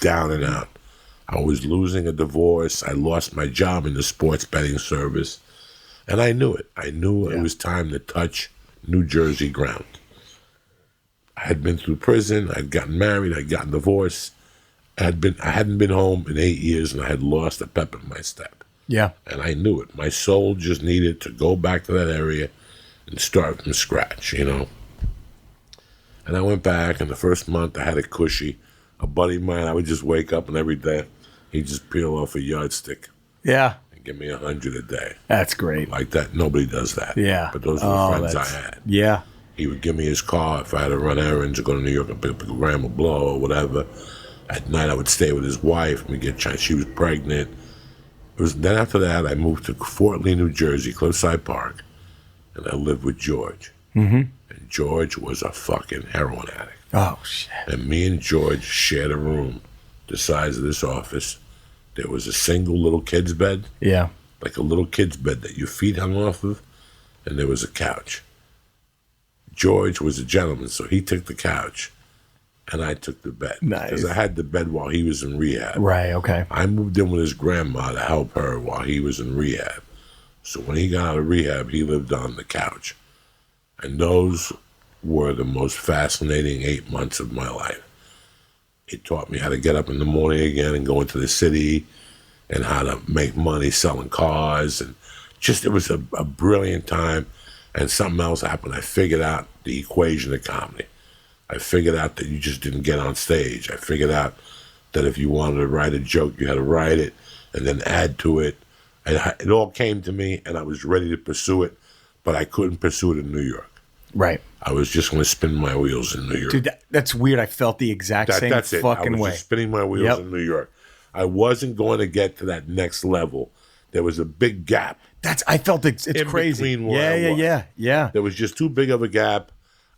Speaker 1: down and out. I was losing a divorce. I lost my job in the sports betting service. And I knew it. I knew it was time to touch New Jersey ground. I had been through prison. I'd gotten married. I'd gotten divorced. I hadn't been home in 8 years, and I had lost a pep in my step.
Speaker 2: Yeah.
Speaker 1: And I knew it. My soul just needed to go back to that area and start from scratch, you know. And I went back, and the first month I had it cushy. A buddy of mine, I would just wake up, and every day he'd just peel off a yardstick
Speaker 2: Yeah.
Speaker 1: and give me 100 a day.
Speaker 2: That's great.
Speaker 1: Like that. Nobody does that.
Speaker 2: Yeah.
Speaker 1: But those were the friends I had.
Speaker 2: Yeah.
Speaker 1: He would give me his car if I had to run errands or go to New York and pick up a Ramble blow or whatever. At night, I would stay with his wife, and we'd get Chinese. She was pregnant. Then after that, I moved to Fort Lee, New Jersey, Cliffside Park, and I lived with George. Mm-hmm. And George was a fucking heroin addict.
Speaker 2: Oh, shit.
Speaker 1: And me and George shared a room the size of this office. There was a single little kid's bed.
Speaker 2: Yeah.
Speaker 1: Like a little kid's bed that your feet hung off of, and there was a couch. George was a gentleman, so he took the couch, and I took the bed.
Speaker 2: Nice.
Speaker 1: Because I had the bed while he was in rehab.
Speaker 2: Right, okay.
Speaker 1: I moved in with his grandma to help her while he was in rehab. So when he got out of rehab, he lived on the couch. And those were the most fascinating 8 months of my life. It taught me how to get up in the morning again and go into the city and how to make money selling cars. And just, it was a brilliant time. And something else happened. I figured out the equation of comedy. I figured out that you just didn't get on stage. I figured out that if you wanted to write a joke, you had to write it and then add to it. And it all came to me, and I was ready to pursue it, but I couldn't pursue it in New York.
Speaker 2: Right.
Speaker 1: I was just going to spin my wheels in New York.
Speaker 2: Dude, that's weird. I felt the exact same
Speaker 1: That's it.
Speaker 2: fucking
Speaker 1: I was
Speaker 2: way.
Speaker 1: just spinning my wheels in New York. I wasn't going to get to that next level. There was a big gap.
Speaker 2: I felt it's crazy.
Speaker 1: Between where I was.
Speaker 2: Yeah.
Speaker 1: There was just too big of a gap.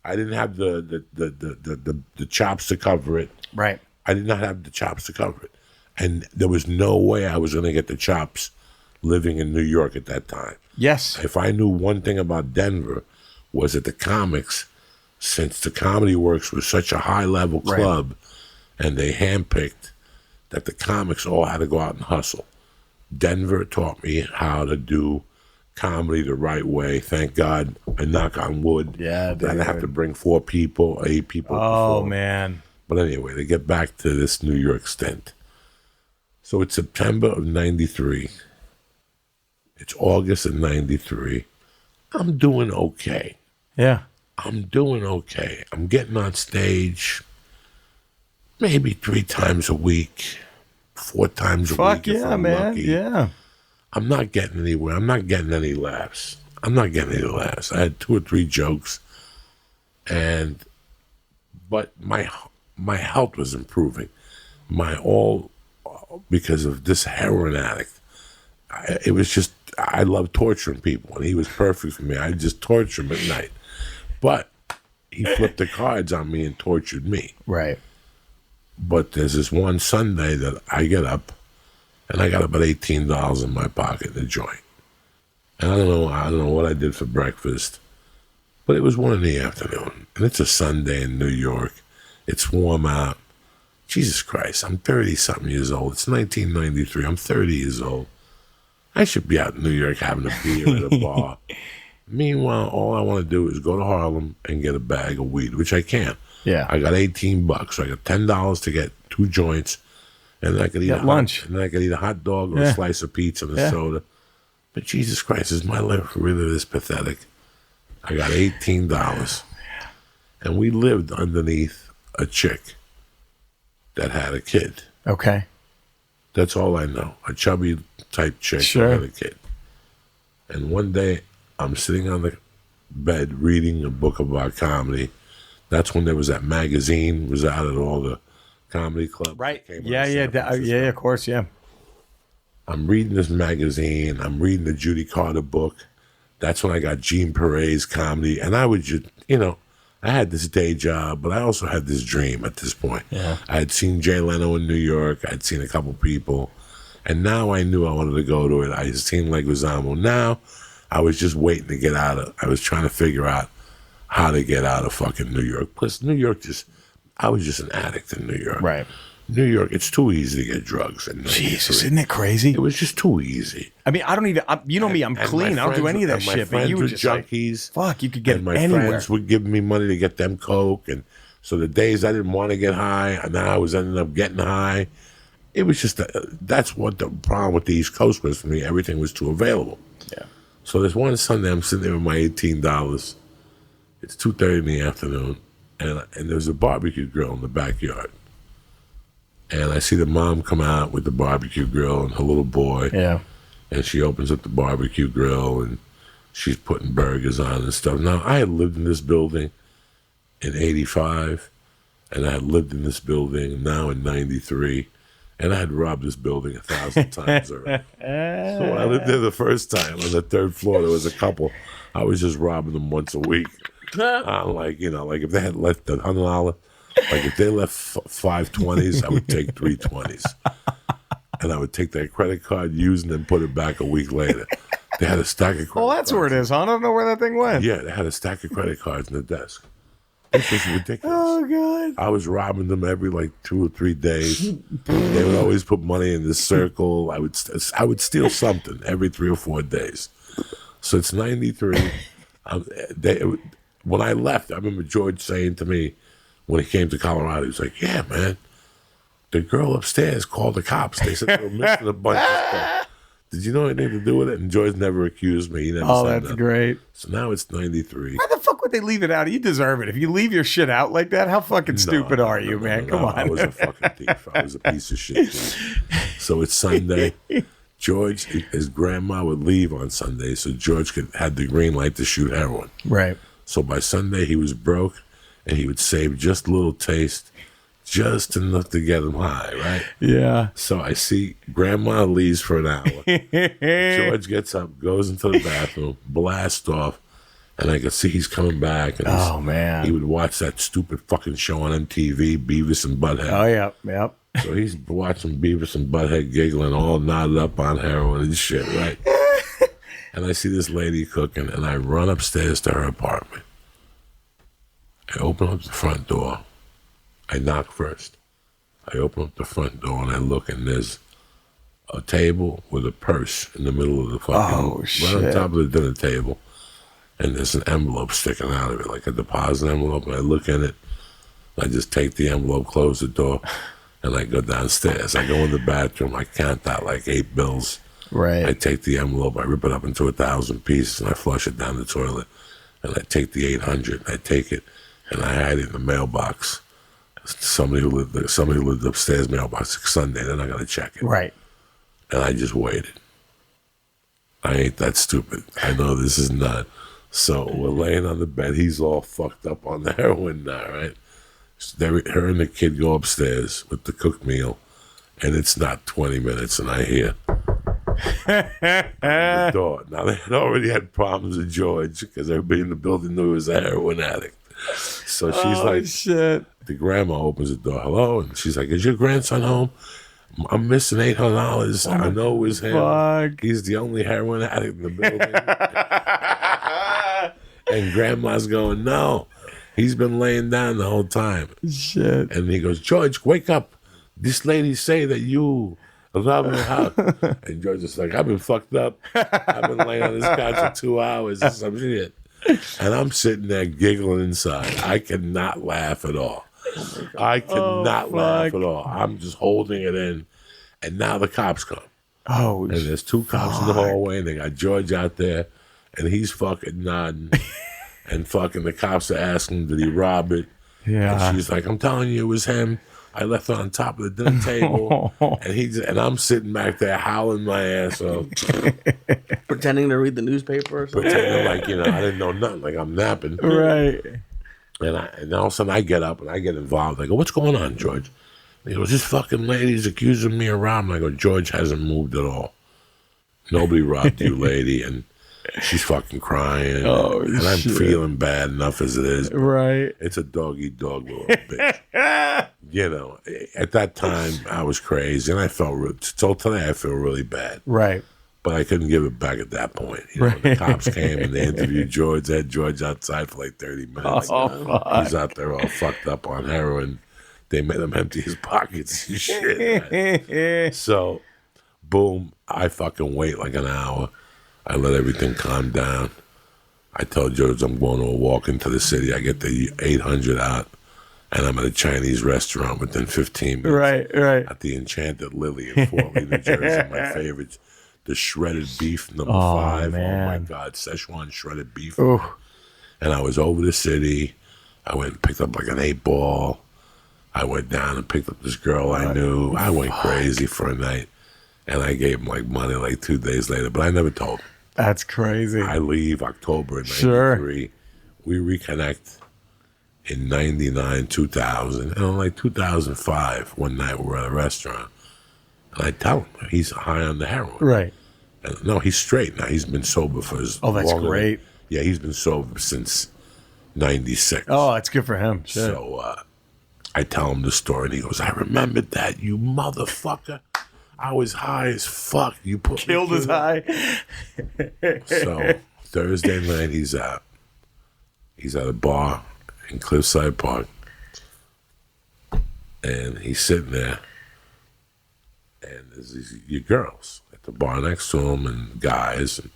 Speaker 1: I didn't have the chops to cover it.
Speaker 2: Right.
Speaker 1: I did not have the chops to cover it. And there was no way I was going to get the chops living in New York at that time.
Speaker 2: Yes.
Speaker 1: If I knew one thing about Denver was that the comics, since the Comedy Works was such a high-level club, and they handpicked that the comics all had to go out and hustle. Denver taught me how to do comedy the right way. Thank God. I knock on wood.
Speaker 2: Yeah,
Speaker 1: I didn't have to bring 4 people, 8 people.
Speaker 2: Oh,
Speaker 1: before.
Speaker 2: man.
Speaker 1: But anyway, to get back to this New York stint. So it's September of 93. It's August of 93. I'm doing okay.
Speaker 2: Yeah.
Speaker 1: I'm doing okay. I'm getting on stage maybe 3 times a week, 4 times a
Speaker 2: Fuck
Speaker 1: week if
Speaker 2: yeah,
Speaker 1: I'm
Speaker 2: man.
Speaker 1: lucky.
Speaker 2: Yeah.
Speaker 1: I'm not getting anywhere. I'm not getting any laughs. I had 2 or 3 jokes, but my health was improving. Because of this heroin addict. It was just, I love torturing people, and he was perfect for me. I just torture him at night. But he flipped the cards on me and tortured me.
Speaker 2: Right.
Speaker 1: But there's this one Sunday that I get up, and I got about $18 in my pocket in the joint. And I don't know what I did for breakfast, but it was 1 in the afternoon, and it's a Sunday in New York. It's warm out. Jesus Christ, I'm 30-something years old. It's 1993. I'm 30 years old. I should be out in New York having a beer at a bar. Meanwhile, all I want to do is go to Harlem and get a bag of weed, which I can.
Speaker 2: Yeah.
Speaker 1: I got $18, so I got $10 to get 2 joints, and then I could eat
Speaker 2: lunch.
Speaker 1: And then I could eat a hot dog or a slice of pizza and a soda. But Jesus Christ, is my life really this pathetic? I got $18, and we lived underneath a chick that had a kid.
Speaker 2: Okay.
Speaker 1: That's all I know. A chubby type chick
Speaker 2: Sure.
Speaker 1: that had a kid. And one day, I'm sitting on the bed reading a book about comedy. That's when there was that magazine, was out at all the comedy clubs.
Speaker 2: Right.
Speaker 1: that came out
Speaker 2: Yeah,
Speaker 1: of
Speaker 2: yeah,
Speaker 1: San Francisco.
Speaker 2: yeah, of course, yeah.
Speaker 1: I'm reading this magazine. I'm reading the Judy Carter book. That's when I got Gene Perez comedy. And I would just, I had this day job, but I also had this dream at this point.
Speaker 2: Yeah.
Speaker 1: I had seen Jay Leno in New York. I'd seen a couple people. And now I knew I wanted to go to it. I seen Leguizamo. Now I was just waiting to get out of, I was trying to figure out how to get out of fucking New York. Plus, New York I was just an addict in New York.
Speaker 2: Right.
Speaker 1: New York, it's too easy to get drugs. In
Speaker 2: Jesus, isn't it crazy?
Speaker 1: It was just too easy.
Speaker 2: I mean, I don't even, you know me, I'm
Speaker 1: And
Speaker 2: clean. I don't do any of that
Speaker 1: and my
Speaker 2: shit. But
Speaker 1: friends
Speaker 2: you were
Speaker 1: were
Speaker 2: just
Speaker 1: junkies.
Speaker 2: like, fuck, you could get
Speaker 1: And my
Speaker 2: anywhere.
Speaker 1: friends would give me money to get them coke. And so the days I didn't want to get high, and now I was ending up getting high. It was just, that's what the problem with the East Coast was for me. Everything was too available.
Speaker 2: Yeah.
Speaker 1: So there's one Sunday, I'm sitting there with my $18. It's 2:30 in the afternoon, and there's a barbecue grill in the backyard. And I see the mom come out with the barbecue grill and her little boy.
Speaker 2: Yeah.
Speaker 1: And she opens up the barbecue grill, and she's putting burgers on and stuff. Now, I had lived in this building in 85, and I had lived in this building now in 93. And I had robbed this building 1,000 times already. So when I lived there the first time on the third floor, there was a couple. I was just robbing them once a week. Like if they had left $100, like if they left 5 20s, I would take 3 20s. And I would take that credit card, use it, and put it back a week later. They had a stack of credit
Speaker 2: Well, that's
Speaker 1: cards.
Speaker 2: where it is, huh? I don't know where that thing went.
Speaker 1: Yeah, they had a stack of credit cards in the desk. This was ridiculous.
Speaker 2: Oh, God.
Speaker 1: I was robbing them every 2 or 3 days. They would always put money in this circle. I would steal something every 3 or 4 days. So it's 93. When I left, I remember George saying to me when he came to Colorado, he was like, "Yeah, man, the girl upstairs called the cops. They said they were missing a bunch of stuff. Did you know anything to do with it?" And George never accused me. He never
Speaker 2: Oh,
Speaker 1: said
Speaker 2: that's
Speaker 1: nothing.
Speaker 2: great.
Speaker 1: So now it's 93.
Speaker 2: Why the fuck would they leave it out? You deserve it. If you leave your shit out like that, how fucking stupid are you, man? Come on.
Speaker 1: I was a fucking thief. I was a piece of shit. So it's Sunday. George, his grandma would leave on Sunday, so George had the green light to shoot heroin.
Speaker 2: Right.
Speaker 1: So by Sunday, he was broke, and he would save just a little taste, just enough to get him high, right?
Speaker 2: Yeah.
Speaker 1: So I see Grandma leaves for an hour. George gets up, goes into the bathroom, blasts off, and I can see he's coming back. And
Speaker 2: Oh, man.
Speaker 1: he would watch that stupid fucking show on MTV, Beavis and Butthead.
Speaker 2: Oh, yeah. Yep.
Speaker 1: So he's watching Beavis and Butthead giggling, all knotted up on heroin and shit, right? And I see this lady cooking, and I run upstairs to her apartment. I open up the front door. I knock first. I open up the front door, and I look, and there's a table with a purse in the middle of the fucking,
Speaker 2: Oh,
Speaker 1: right
Speaker 2: shit.
Speaker 1: on top of the dinner table. And there's an envelope sticking out of it, like a deposit envelope. And I look in it. I just take the envelope, close the door, and I go downstairs. I go in the bathroom. I count out like 8 bills.
Speaker 2: Right.
Speaker 1: I take the envelope, I rip it up into 1,000 pieces, and I flush it down the toilet. And I take the 800, I take it, and I hide it in the mailbox. Somebody who lived upstairs mailbox. Sunday, then I gotta check it.
Speaker 2: Right.
Speaker 1: And I just waited. I ain't that stupid. I know this is not. So we're laying on the bed. He's all fucked up on the heroin now, right? So her and the kid go upstairs with the cooked meal, and it's not 20 minutes, and I hear the door. Now, they had already had problems with George because everybody in the building knew he was a heroin addict. So she's like,
Speaker 2: shit.
Speaker 1: the grandma opens the door. Hello? And she's like, is your grandson home? I'm missing $800. I know it was him.
Speaker 2: Fuck.
Speaker 1: He's the only heroin addict in the building. And grandma's going, no. He's been laying down the whole time.
Speaker 2: Shit.
Speaker 1: And he goes, George, wake up. This lady say that you robbed her house. And George is like, I've been fucked up. I've been laying on this couch for 2 hours and some shit. And I'm sitting there giggling inside. I cannot laugh at all. I cannot laugh at all. I'm just holding it in. And now the cops come.
Speaker 2: Oh,
Speaker 1: And there's 2 cops in the hallway, and they got George out there, and he's fucking nodding. And fucking the cops are asking, did he rob it?
Speaker 2: yeah.
Speaker 1: And she's like, I'm telling you, it was him. I left it on top of the dinner table, and I'm sitting back there howling my ass off,
Speaker 3: Pretending to read the newspaper or something.
Speaker 1: pretending like I didn't know nothing, like I'm napping.
Speaker 2: Right.
Speaker 1: And all of a sudden I get up and I get involved. I go, "What's going on, George?" And he goes, "This fucking lady's accusing me of robbing." I go, "George hasn't moved at all. Nobody robbed you, lady." And she's fucking crying. And I'm feeling bad enough as it is.
Speaker 2: Right.
Speaker 1: It's a dog-eat-dog little bitch. At that time, I was crazy, and I felt, till today, I feel really bad.
Speaker 2: Right.
Speaker 1: But I couldn't give it back at that point. The cops came and they interviewed George. They had George outside for like 30 minutes. He's out there all fucked up on heroin. They made him empty his pockets and shit. Man. So, boom, I fucking wait like an hour. I let everything calm down. I tell George I'm going to a walk into the city. I get the 800 out, and I'm at a Chinese restaurant within 15 minutes.
Speaker 2: Right.
Speaker 1: At the Enchanted Lily in Fort Lee, New Jersey. My favorite, the shredded beef, number 5.
Speaker 2: Man.
Speaker 1: Oh, my God. Szechuan shredded beef.
Speaker 2: Ooh.
Speaker 1: And I was over the city. I went and picked up like an 8-ball. I went down and picked up this girl I knew. I went crazy for a night. And I gave him like money like 2 days later, but I never told him.
Speaker 2: That's crazy.
Speaker 1: I leave October in 93.
Speaker 2: Sure.
Speaker 1: We reconnect in 99, 2000. And in like 2005, one night we were at a restaurant. And I tell him he's high on the heroin.
Speaker 2: Right.
Speaker 1: And no, he's straight now. He's been sober for his
Speaker 2: that's great.
Speaker 1: He's been sober since 96.
Speaker 2: Oh, that's good for him. Shit.
Speaker 1: So I tell him the story, and he goes, "I remembered that, you motherfucker. I was high as fuck. You put
Speaker 2: Killed his high."
Speaker 1: So Thursday night, he's out. He's at a bar in Cliffside Park, and he's sitting there, and there's your girls at the bar next to him, and guys, and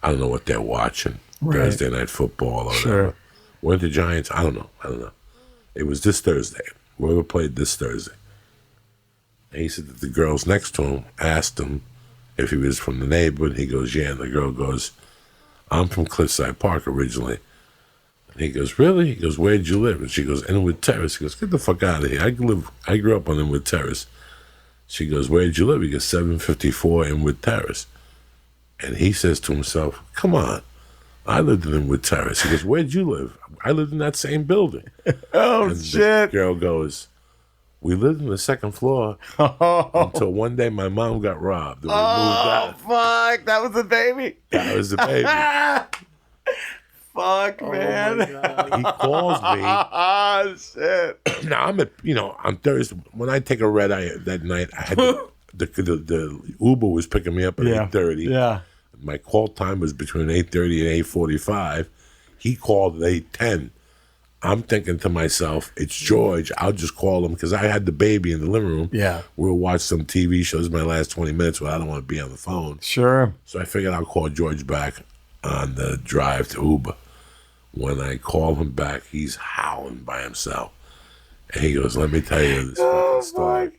Speaker 1: I don't know what they're watching.
Speaker 2: Right.
Speaker 1: Thursday night football or whatever.
Speaker 2: Sure.
Speaker 1: Weren't the Giants? I don't know. It was this Thursday. Whoever played this Thursday. And he said that the girls next to him asked him if he was from the neighborhood. He goes, "Yeah." And the girl goes, "I'm from Cliffside Park originally." And he goes, "Really?" He goes, "Where'd you live?" And she goes, "Inwood Terrace." He goes, "Get the fuck out of here. I grew up on Inwood Terrace." She goes, "Where'd you live?" He goes, 754 Inwood Terrace. And he says to himself, "Come on. I lived in Inwood Terrace." He goes, "Where'd you live?" "I lived in that same building."
Speaker 2: Oh, shit.
Speaker 1: The girl goes, "We lived on the second floor until one day my mom got robbed. And we moved out."
Speaker 2: Fuck. That was the baby.
Speaker 1: That was the baby.
Speaker 2: Fuck, man.
Speaker 1: He calls me.
Speaker 2: Oh, shit.
Speaker 1: Now I'm on Thursday when I take a red eye that night. I had the Uber was picking me up at 8:30.
Speaker 2: Yeah.
Speaker 1: My call time was between 8:30 and 8:45. He called at 8:10. I'm thinking to myself, it's George. I'll just call him because I had the baby in the living room.
Speaker 2: Yeah.
Speaker 1: We'll watch some TV shows my last 20 minutes where I don't want to be on the phone.
Speaker 2: Sure.
Speaker 1: So I figured I'll call George back on the drive to Uber. When I call him back, he's howling by himself. And he goes, "Let me tell you this fucking story."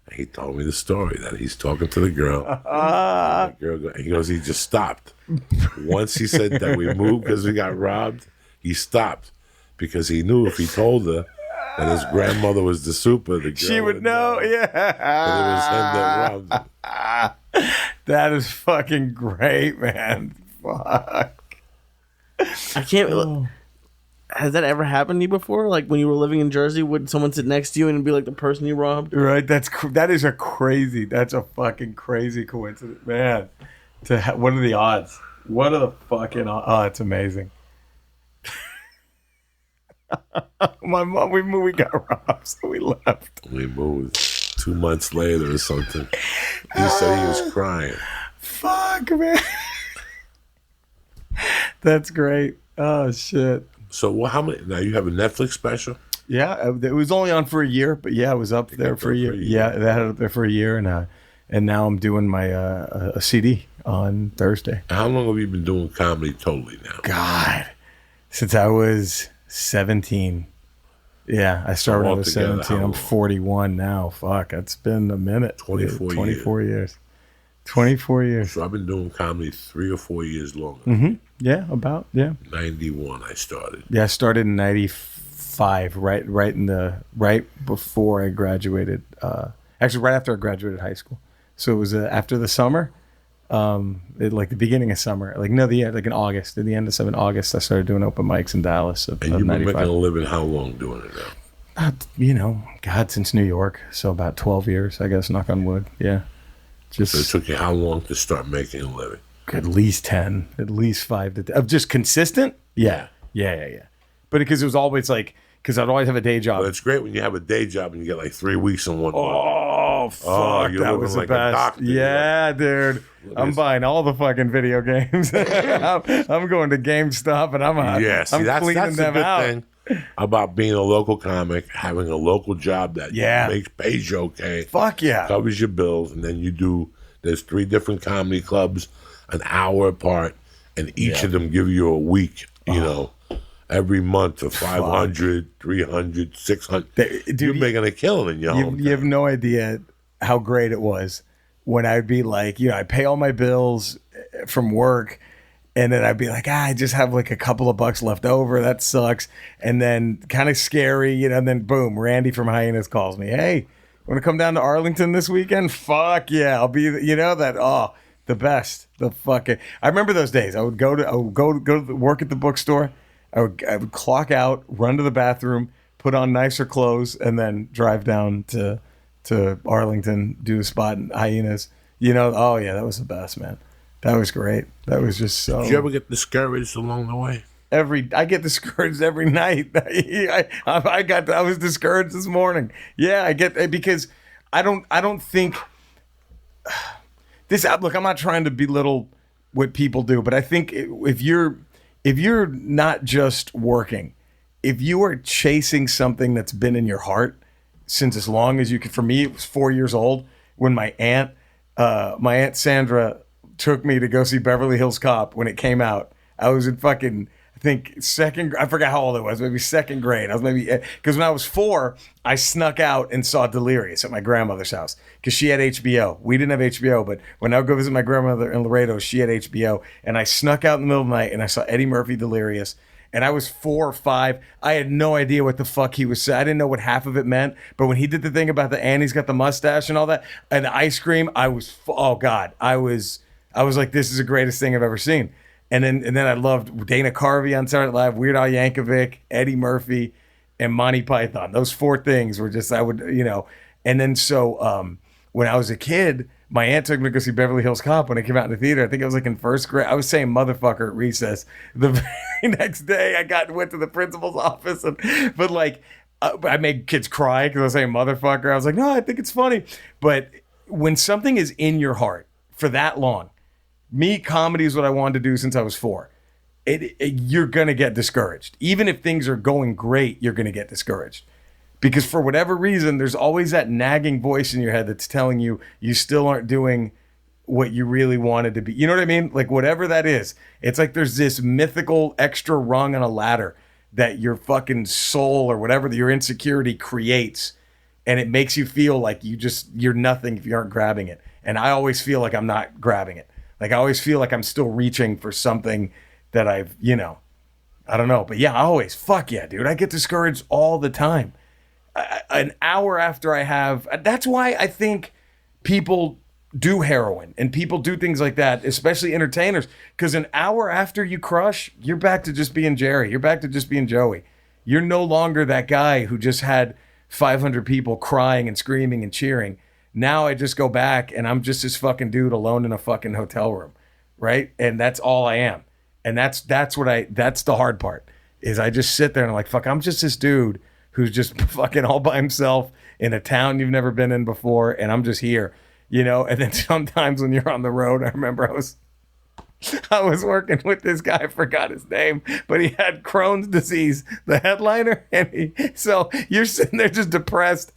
Speaker 1: And he told me the story that he's talking to the girl. And the girl he goes, he just stopped. Once he said that we moved because we got robbed, he stopped. Because he knew if he told her that his grandmother was the super, the girl
Speaker 2: She would know. Yeah.
Speaker 1: But it was him that robbed him.
Speaker 2: That is fucking great, man. Fuck.
Speaker 3: I can't. Has that ever happened to you before? Like when you were living in Jersey, would someone sit next to you and be like the person you robbed?
Speaker 2: Right. That's a fucking crazy coincidence, man. What are the odds? What are the fucking odds? Oh, it's amazing. My mom, we got robbed, so we left.
Speaker 1: We moved 2 months later or something. He said he was crying.
Speaker 2: Fuck, man. That's great. Oh, shit.
Speaker 1: So how many? Now you have a Netflix special?
Speaker 2: Yeah, it was only on for a year, but yeah, it was up there for a year. Yeah, they had it up there for a year, and now I'm doing my a CD on Thursday.
Speaker 1: How long have you been doing comedy totally now?
Speaker 2: God, since I was 17. Yeah, I started when I was 17. I'm 41 now. Fuck, that's been a minute. 24 years. 24 years.
Speaker 1: So I've been doing comedy 3 or 4 years longer.
Speaker 2: Mm-hmm. Yeah, about, yeah.
Speaker 1: 91 I started.
Speaker 2: Yeah, I started in 94. 5, right before I graduated. Actually, right after I graduated high school. So it was after the summer, like the beginning of summer, like in August, at the end of August, I started doing open mics in Dallas.
Speaker 1: And you've been
Speaker 2: 95.
Speaker 1: making a living how long doing it now?
Speaker 2: God, since New York, so about 12 years, I guess. Knock on wood, yeah.
Speaker 1: So it took you how long to start making a living?
Speaker 2: At least 10, at least 5 to 10. Of just consistent, yeah. But because it was always like, because I'd always have a day job.
Speaker 1: But it's great when you have a day job and you get like 3 weeks in 1 month.
Speaker 2: Oh, fuck.
Speaker 1: you're
Speaker 2: That
Speaker 1: living
Speaker 2: was the
Speaker 1: like a
Speaker 2: best.
Speaker 1: doctor,
Speaker 2: Yeah, dude. I'm buying all the fucking video games. I'm going to GameStop and I'm
Speaker 1: That's
Speaker 2: cleaning
Speaker 1: the
Speaker 2: them
Speaker 1: good
Speaker 2: out.
Speaker 1: thing about being a local comic, having a local job that pays you okay.
Speaker 2: Fuck yeah.
Speaker 1: Covers your bills, and then there's 3 different comedy clubs, an hour apart, and each of them give you a week, every month for 500, 300, 600.
Speaker 2: Dude,
Speaker 1: you're making a killing in your home.
Speaker 2: You have no idea how great it was when I'd be like, I pay all my bills from work, and then I'd be like, I just have like a couple of bucks left over. That sucks. And then kind of scary, and then boom, Randy from Hyenas calls me. Hey, want to come down to Arlington this weekend? Fuck yeah. I'll be, the best. The fucking, I remember those days. I would go to work at the bookstore. I would clock out, run to the bathroom, put on nicer clothes, and then drive down to Arlington, do a spot in Hyenas. Oh yeah, that was the best, man. That was great. That was just so.
Speaker 1: Did you ever get discouraged along the way?
Speaker 2: I get discouraged every night. I was discouraged this morning. Yeah, I get, because I don't think this. Look, I'm not trying to belittle what people do, but I think if you're not just working, if you are chasing something that's been in your heart since as long as you could. For me, it was 4 years old when my aunt Sandra took me to go see Beverly Hills Cop when it came out. I was in fucking, I think I forgot how old I was, maybe second grade. I was because when I was 4, I snuck out and saw Delirious at my grandmother's house because she had HBO. We didn't have HBO, but when I would go visit my grandmother in Laredo, she had HBO. And I snuck out in the middle of the night and I saw Eddie Murphy Delirious. And I was 4 or 5. I had no idea what the fuck he was saying. I didn't know what half of it meant. But when he did the thing about the Annie's got the mustache and all that, and the ice cream, I was, oh God, I was like, this is the greatest thing I've ever seen. And then I loved Dana Carvey on Saturday Night Live, Weird Al Yankovic, Eddie Murphy, and Monty Python. Those 4 things were just, And then so when I was a kid, my aunt took me to go see Beverly Hills Cop when it came out in the theater. I think I was like in first grade. I was saying motherfucker at recess. The very next day, I went to the principal's office, I made kids cry because I was saying motherfucker. I was like, no, I think it's funny. But when something is in your heart for that long, comedy is what I wanted to do since I was 4. You're going to get discouraged. Even if things are going great, you're going to get discouraged. Because for whatever reason, there's always that nagging voice in your head that's telling you still aren't doing what you really wanted to be. You know what I mean? Like whatever that is. It's like there's this mythical extra rung on a ladder that your fucking soul or whatever your insecurity creates. And it makes you feel like you're nothing if you aren't grabbing it. And I always feel like I'm not grabbing it. Like I always feel like I'm still reaching for something that I've, I don't know. But yeah, fuck yeah, dude. I get discouraged all the time. An hour after that's why I think people do heroin and people do things like that, especially entertainers, because an hour after you crush, you're back to just being Jerry. You're back to just being Joey. You're no longer that guy who just had 500 people crying and screaming and cheering. Now I just go back and I'm just this fucking dude alone in a fucking hotel room, right? And that's all I am. And that's the hard part is I just sit there and I'm like, fuck, I'm just this dude who's just fucking all by himself in a town you've never been in before, and I'm just here, And then sometimes when you're on the road, I remember I was working with this guy, I forgot his name, but he had Crohn's disease, the headliner, and so you're sitting there just depressed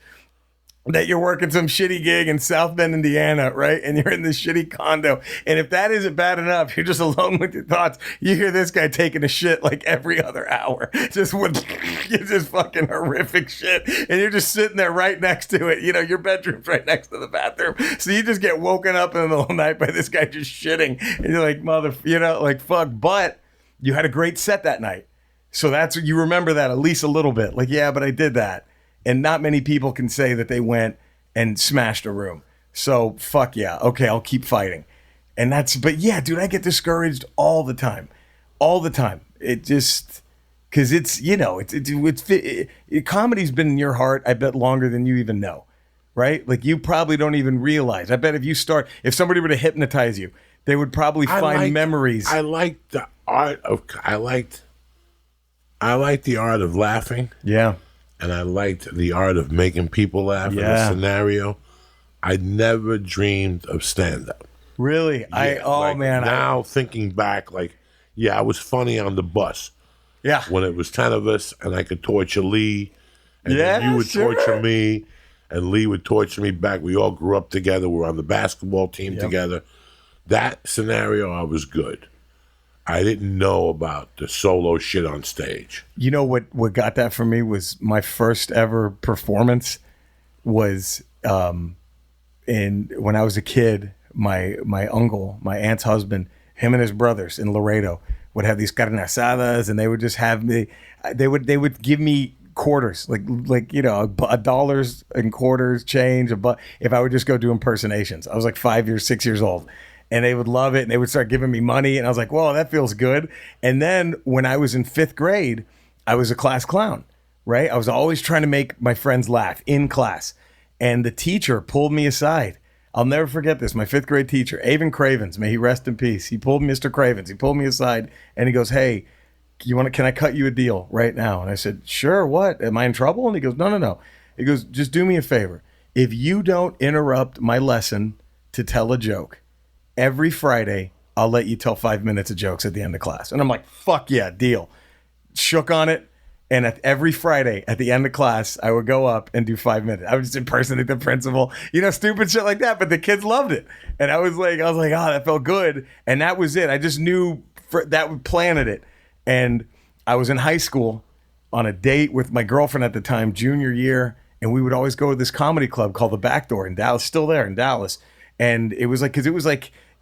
Speaker 2: that you're working some shitty gig in South Bend, Indiana, right? And you're in this shitty condo. And if that isn't bad enough, you're just alone with your thoughts. You hear this guy taking a shit like every other hour. Just fucking horrific shit. And you're just sitting there right next to it. Your bedroom's right next to the bathroom. So you just get woken up in the middle of the night by this guy just shitting. And you're like, fuck. But you had a great set that night. So that's, you remember that at least a little bit. Like, yeah, but I did that. And not many people can say that they went and smashed a room. So fuck yeah. Okay, I'll keep fighting. And that's, but yeah, dude, I get discouraged all the time. All the time. It just, because it's, you know, comedy's been in your heart, I bet, longer than you even know. Right? Like, you probably don't even realize. I bet if somebody were to hypnotize you, they would probably find memories.
Speaker 1: I liked the art of, I liked the art of laughing.
Speaker 2: Yeah.
Speaker 1: And I liked the art of making people laugh in a scenario. I never dreamed of stand-up.
Speaker 2: Really?
Speaker 1: Yeah, now thinking back, like, yeah, I was funny on the bus.
Speaker 2: Yeah.
Speaker 1: When it was 10 of us and I could torture Lee. And then you would torture me. And Lee would torture me back. We all grew up together. We were on the basketball team together. That scenario, I was good. I didn't know about the solo shit on stage.
Speaker 2: You know what got that for me was my first ever performance was when I was a kid, my uncle, my aunt's husband, him and his brothers in Laredo would have these carne asadas, and they would just have me. They would give me quarters, like you know, a dollars and quarters change. But if I would just go do impersonations, I was like 6 years old, and they would love it, and they would start giving me money, and I was like, whoa, that feels good. And then when I was in 5th grade, I was a class clown, right? I was always trying to make my friends laugh in class, and the teacher pulled me aside. I'll never forget this. My 5th grade teacher, Avon Cravens, may he rest in peace. He pulled Mr. Cravens. He pulled me aside, and he goes, hey, can I cut you a deal right now? And I said, sure, what? Am I in trouble? And he goes, no. He goes, just do me a favor. If you don't interrupt my lesson to tell a joke, every Friday, I'll let you tell 5 minutes of jokes at the end of class. And I'm like, fuck yeah, deal. Shook on it. And every Friday at the end of class, I would go up and do 5 minutes. I would just impersonate the principal, you know, stupid shit like that. But the kids loved it. And I was like, oh, that felt good. And that was it. I just knew that planted it. And I was in high school on a date with my girlfriend at the time, junior year. And we would always go to this comedy club called The Backdoor in Dallas, still there in Dallas. And it was like, because it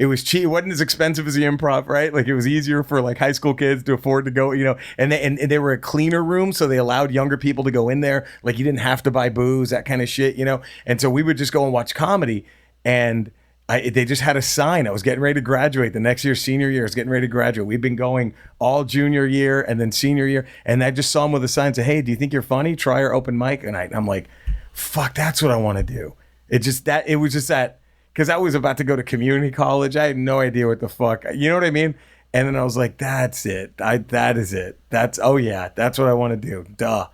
Speaker 2: was cheap. It wasn't as expensive as the Improv, right? Like, it was easier for like high school kids to afford to go, you know, and they were a cleaner room. So they allowed younger people to go in there. Like, you didn't have to buy booze, that kind of shit, you know? And so we would just go and watch comedy, and they just had a sign. I was getting ready to graduate the next year, senior year. I was getting ready to graduate. We've been going all junior year and then senior year. And I just saw them with a sign, say, hey, do you think you're funny? Try our open mic. And I'm like, fuck, that's what I want to do. It was just that, because I was about to go to community college. I had no idea what the fuck, you know what I mean? And then I was like, that's it. That is it. That's what I want to do. Duh.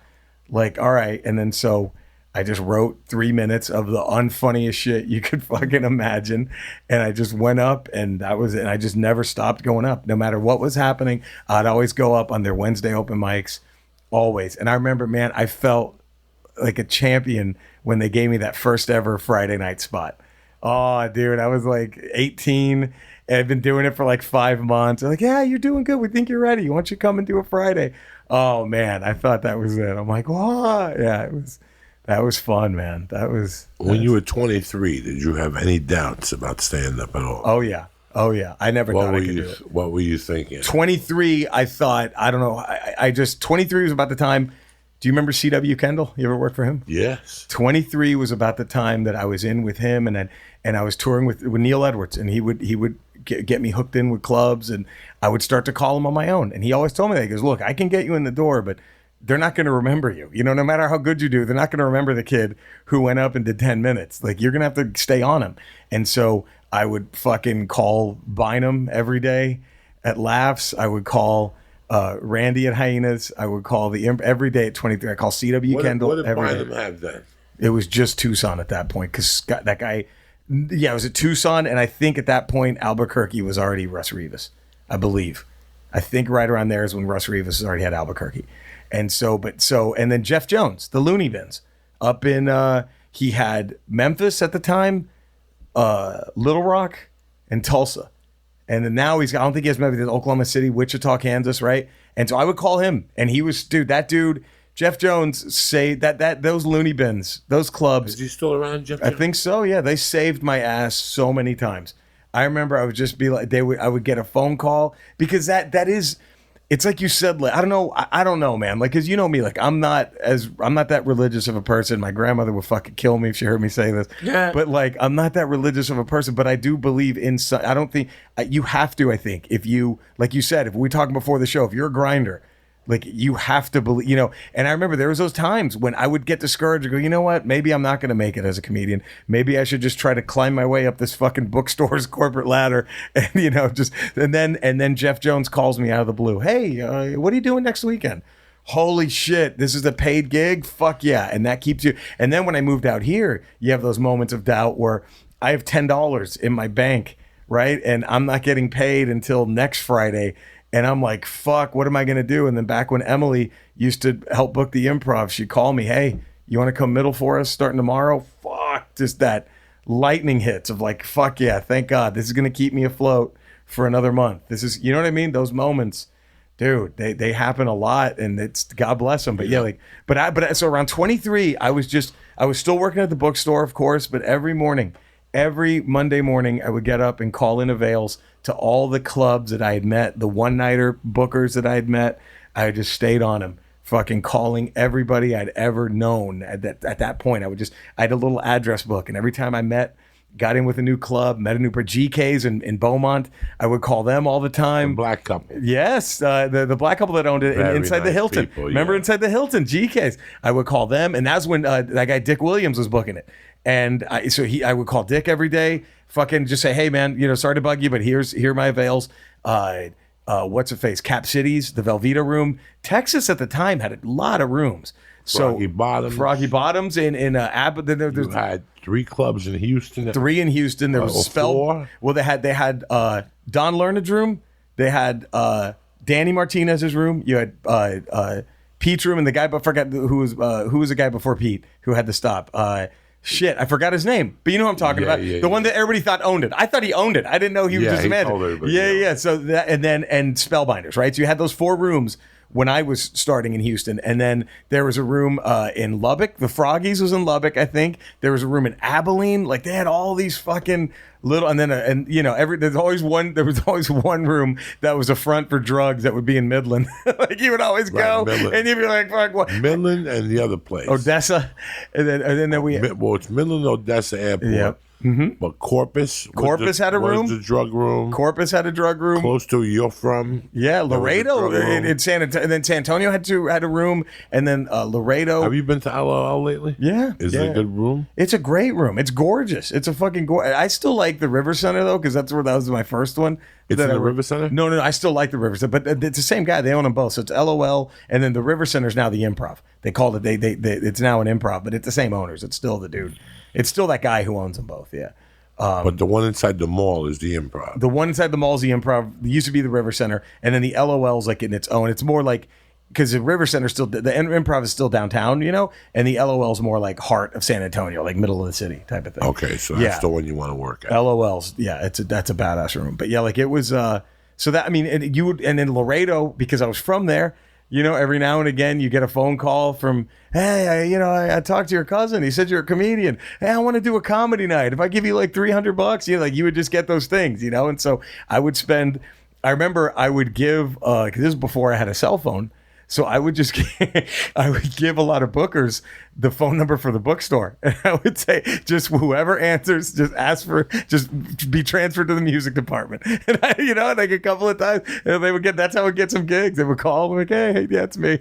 Speaker 2: Like, all right. And then so I just wrote 3 minutes of the unfunniest shit you could fucking imagine. And I just went up, and that was it. And I just never stopped going up. No matter what was happening, I'd always go up on their Wednesday open mics, always. And I remember, man, I felt like a champion when they gave me that first ever Friday night spot. Oh, dude, I was like 18, and I've been doing it for like 5 months. They're like, yeah, you're doing good. We think you're ready. Why don't you come and do a Friday? Oh, man, I thought that was it. I'm like, what? Yeah, that was fun, man. When
Speaker 1: you were 23, did you have any doubts about stand-up at all?
Speaker 2: Oh, yeah. I never thought I could do it.
Speaker 1: What were you thinking?
Speaker 2: 23, I thought, I don't know. I just, 23 was about the time. Do you remember C.W. Kendall? You ever worked for him?
Speaker 1: Yes.
Speaker 2: 23 was about the time that I was in with him, and I was touring with Neil Edwards, and he would get me hooked in with clubs, and I would start to call him on my own. And he always told me that. He goes, look, I can get you in the door, but they're not going to remember you. You know, no matter how good you do, they're not going to remember the kid who went up and did 10 minutes. Like, you're going to have to stay on him. And so I would fucking call Bynum every day at Laughs. I would call Randy at Hyenas. I would call the Imp every day at 23. I call C.W. Kendall
Speaker 1: every day. What did Bynum have then?
Speaker 2: It was just Tucson at that point, because that guy, yeah, it was at Tucson. And I think at that point, Albuquerque was already Russ Rivas, I believe. I think right around there is when Russ Rivas already had Albuquerque. And and then Jeff Jones, the Looney Bins, up in, he had Memphis at the time, Little Rock, and Tulsa. And then now I don't think he has maybe Oklahoma City, Wichita, Kansas, right? And so I would call him, and he was, Jeff Jones, say those Looney Bins, those clubs.
Speaker 1: Is he still around, Jeff Jones?
Speaker 2: I think so, yeah. They saved my ass so many times. I remember I would just be like, I would get a phone call, because that is, it's like you said, like, I don't know, man. Like, cause you know me, like I'm not that religious of a person. My grandmother would fucking kill me if she heard me say this.
Speaker 3: Yeah.
Speaker 2: But like, I'm not that religious of a person, but I do believe in I don't think you have to, I think if you, like you said, if we talking before the show, if you're a grinder, like you have to believe, you know, and I remember there was those times when I would get discouraged and go, you know what, maybe I'm not going to make it as a comedian. Maybe I should just try to climb my way up this fucking bookstore's corporate ladder. And, you know, and then Jeff Jones calls me out of the blue. Hey, what are you doing next weekend? Holy shit, this is a paid gig? Fuck yeah. And that keeps you. And then when I moved out here, you have those moments of doubt where I have $10 in my bank, right? And I'm not getting paid until next Friday. And I'm like, fuck, what am I going to do? And then back when Emily used to help book the Improv, she'd call me, hey, you want to come middle for us starting tomorrow? Fuck, just that lightning hits of like, fuck yeah, thank God. This is going to keep me afloat for another month. This is, you know what I mean? Those moments, dude, they happen a lot, and it's, God bless them. But yeah, like, so around 23, I was still working at the bookstore, of course, but every Monday morning, I would get up and call in avails to all the clubs that I had met, the one-nighter bookers that I had met. I just stayed on them, fucking calling everybody I'd ever known. At that point, I had a little address book, and every time I got in with a new club, met a new GKs in Beaumont, I would call them all the time.
Speaker 1: The black couple.
Speaker 2: Yes, the black couple that owned it inside the Hilton.
Speaker 1: People,
Speaker 2: Remember inside the Hilton, GKs. I would call them, and that's when that guy Dick Williams was booking it. And I would call Dick every day, fucking just say, hey man, you know, sorry to bug you, but here are my avails. What's her face? Cap Cities, the Velveeta room. Texas at the time had a lot of rooms.
Speaker 1: Froggy
Speaker 2: Bottoms in Abbott.
Speaker 1: You had 3 clubs in Houston.
Speaker 2: 3 in Houston. There was Spell.
Speaker 1: 4.
Speaker 2: Well, they had Don Lerner's room. They had Danny Martinez's room. You had Pete's room, and the guy, but forgot who was the guy before Pete who had to stop. Shit, I forgot his name, but you know what I'm talking about. The one that everybody thought owned it. I thought he owned it. I didn't know he was just a manager. Yeah. So that, and Spellbinders, right? So you had those 4 rooms when I was starting in Houston, and then there was a room in Lubbock. The Froggies was in Lubbock, I think. There was a room in Abilene. Like they had all these fucking little, and then and you know there was always one room that was a front for drugs that would be in Midland. Like you would always go,
Speaker 1: Midland.
Speaker 2: and you'd be like, fuck, what?
Speaker 1: Midland and the other place,
Speaker 2: Odessa, and then we
Speaker 1: it's Midland, Odessa Airport.
Speaker 2: Yep. Mm-hmm.
Speaker 1: But Corpus
Speaker 2: had a room.
Speaker 1: Was the drug room.
Speaker 2: Corpus had a drug room.
Speaker 1: Close to you're from.
Speaker 2: Yeah, Laredo in San Antonio. And then San Antonio had a room. And then Laredo.
Speaker 1: Have you been to LOL lately?
Speaker 2: Yeah.
Speaker 1: Is it a good room?
Speaker 2: It's a great room. It's gorgeous. It's a fucking gorgeous. I still like the River Center, though, because that was my first one.
Speaker 1: It's in the River Center?
Speaker 2: No. I still like the River Center. But it's the same guy. They own them both. So it's LOL. And then the River Center is now the Improv. They called it, it's now an Improv. But it's the same owners. It's still the dude. It's still that guy who owns them both. Yeah.
Speaker 1: But the one inside the mall is the Improv.
Speaker 2: The one inside the mall is the Improv. It used to be the River Center, and then the LOL's like in its own. It's more like because the River Center still, the Improv is still downtown, you know, and the LOL's more like heart of San Antonio, like middle of the city type of thing.
Speaker 1: Okay, so that's the one you want to work at.
Speaker 2: LOL's, yeah, that's a badass room. But yeah, like it was. So that I mean, and then Laredo, because I was from there. You know, every now and again, you get a phone call from, hey, I talked to your cousin. He said you're a comedian. Hey, I want to do a comedy night. If I give you like $300, you know, like you would just get those things, you know. And so I remember I would give, because this is before I had a cell phone. So I would just, I would give a lot of bookers the phone number for the bookstore. And I would say, just whoever answers, just be transferred to the music department. And like a couple of times, and they would that's how I would get some gigs. They would call, like, hey, yeah, it's me.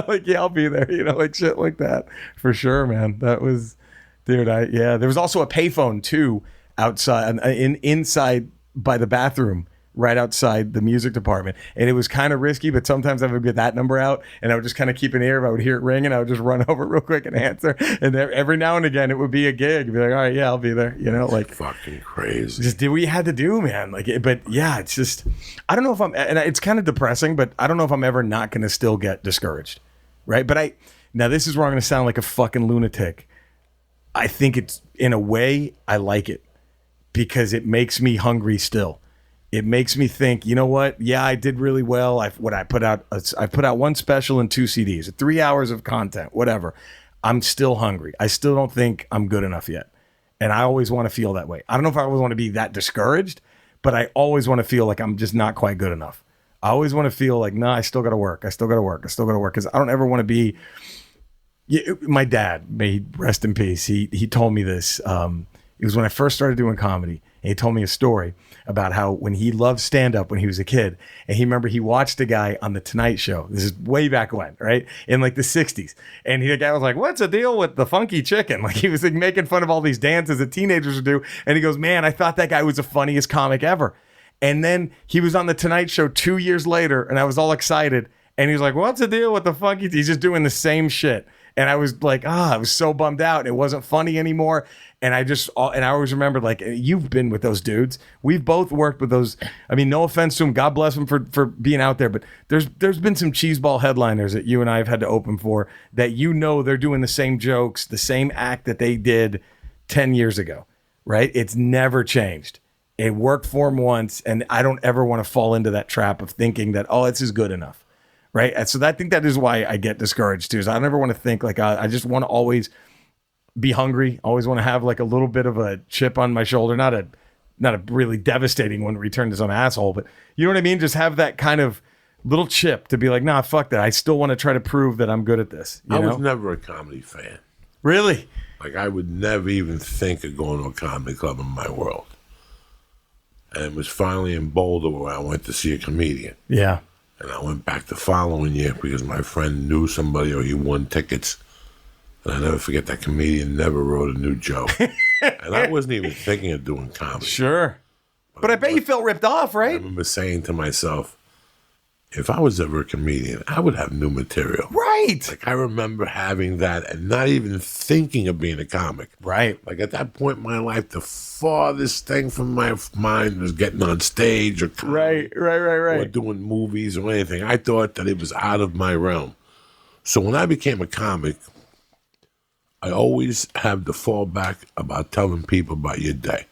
Speaker 2: Like, yeah, I'll be there. Like shit like that. For sure, man. That was, dude, there was also a payphone too, outside, inside by the bathroom. Right outside the music department, and it was kind of risky, but sometimes I would get that number out and I would just kind of keep an ear. If I would hear it ring, and I would just run over real quick and answer, and every now and again it would be a gig. It'd be like, all right, yeah, I'll be there, like
Speaker 1: fucking crazy.
Speaker 2: Just did what you had to do, man. But yeah, it's just, I don't know if and it's kind of depressing, but I don't know if I'm ever not going to still get discouraged, right? But now this is where I'm going to sound like a fucking lunatic. I think it's, in a way, I like it because it makes me hungry still. It makes me think, you know what? Yeah, I did really well. I put out one special and 2 CDs, 3 hours of content, whatever. I'm still hungry. I still don't think I'm good enough yet. And I always want to feel that way. I don't know if I always want to be that discouraged, but I always want to feel like I'm just not quite good enough. I always want to feel like, no, I still got to work. I still got to work. I still got to work. Because I don't ever want to be. My dad, may he rest in peace. He told me this. It was when I first started doing comedy. And he told me a story about how when he loved stand-up when he was a kid, and he watched a guy on The Tonight Show. This is way back when, right? In like the 60s. And the guy was like, what's the deal with the funky chicken? Like he was like making fun of all these dances that teenagers would do. And he goes, man, I thought that guy was the funniest comic ever. And then he was on The Tonight Show 2 years later, and I was all excited. And he was like, what's the deal with the funky? He's just doing the same shit. And I was like, I was so bummed out. It wasn't funny anymore. And I always remember, like, you've been with those dudes. We've both worked with those. I mean, no offense to them. God bless them for being out there. But there's been some cheeseball headliners that you and I have had to open for that they're doing the same jokes, the same act that they did 10 years ago, right? It's never changed. It worked for them once. And I don't ever want to fall into that trap of thinking that, this is good enough, right? And so I think that is why I get discouraged, too. Is I never want to think like I just want to always be hungry. Always want to have like a little bit of a chip on my shoulder. Not a really devastating one to return to some asshole, but you know what I mean? Just have that kind of little chip to be like, nah, fuck that. I still want to try to prove that I'm good at this. I
Speaker 1: was never a comedy fan.
Speaker 2: Really?
Speaker 1: Like I would never even think of going to a comedy club in my world. And it was finally in Boulder where I went to see a comedian.
Speaker 2: Yeah.
Speaker 1: And I went back the following year because my friend knew somebody or he won tickets. And I never forget that comedian never wrote a new joke. And I wasn't even thinking of doing comedy.
Speaker 2: Sure. But I bet you felt ripped off, right?
Speaker 1: I remember saying to myself, if I was ever a comedian, I would have new material.
Speaker 2: Right.
Speaker 1: Like I remember having that and not even thinking of being a comic.
Speaker 2: Right.
Speaker 1: Like at that point in my life, the farthest thing from my mind was getting on stage or comedy.
Speaker 2: Right.
Speaker 1: Or doing movies or anything. I thought that it was out of my realm. So when I became a comic, I always have the fallback about telling people about your day.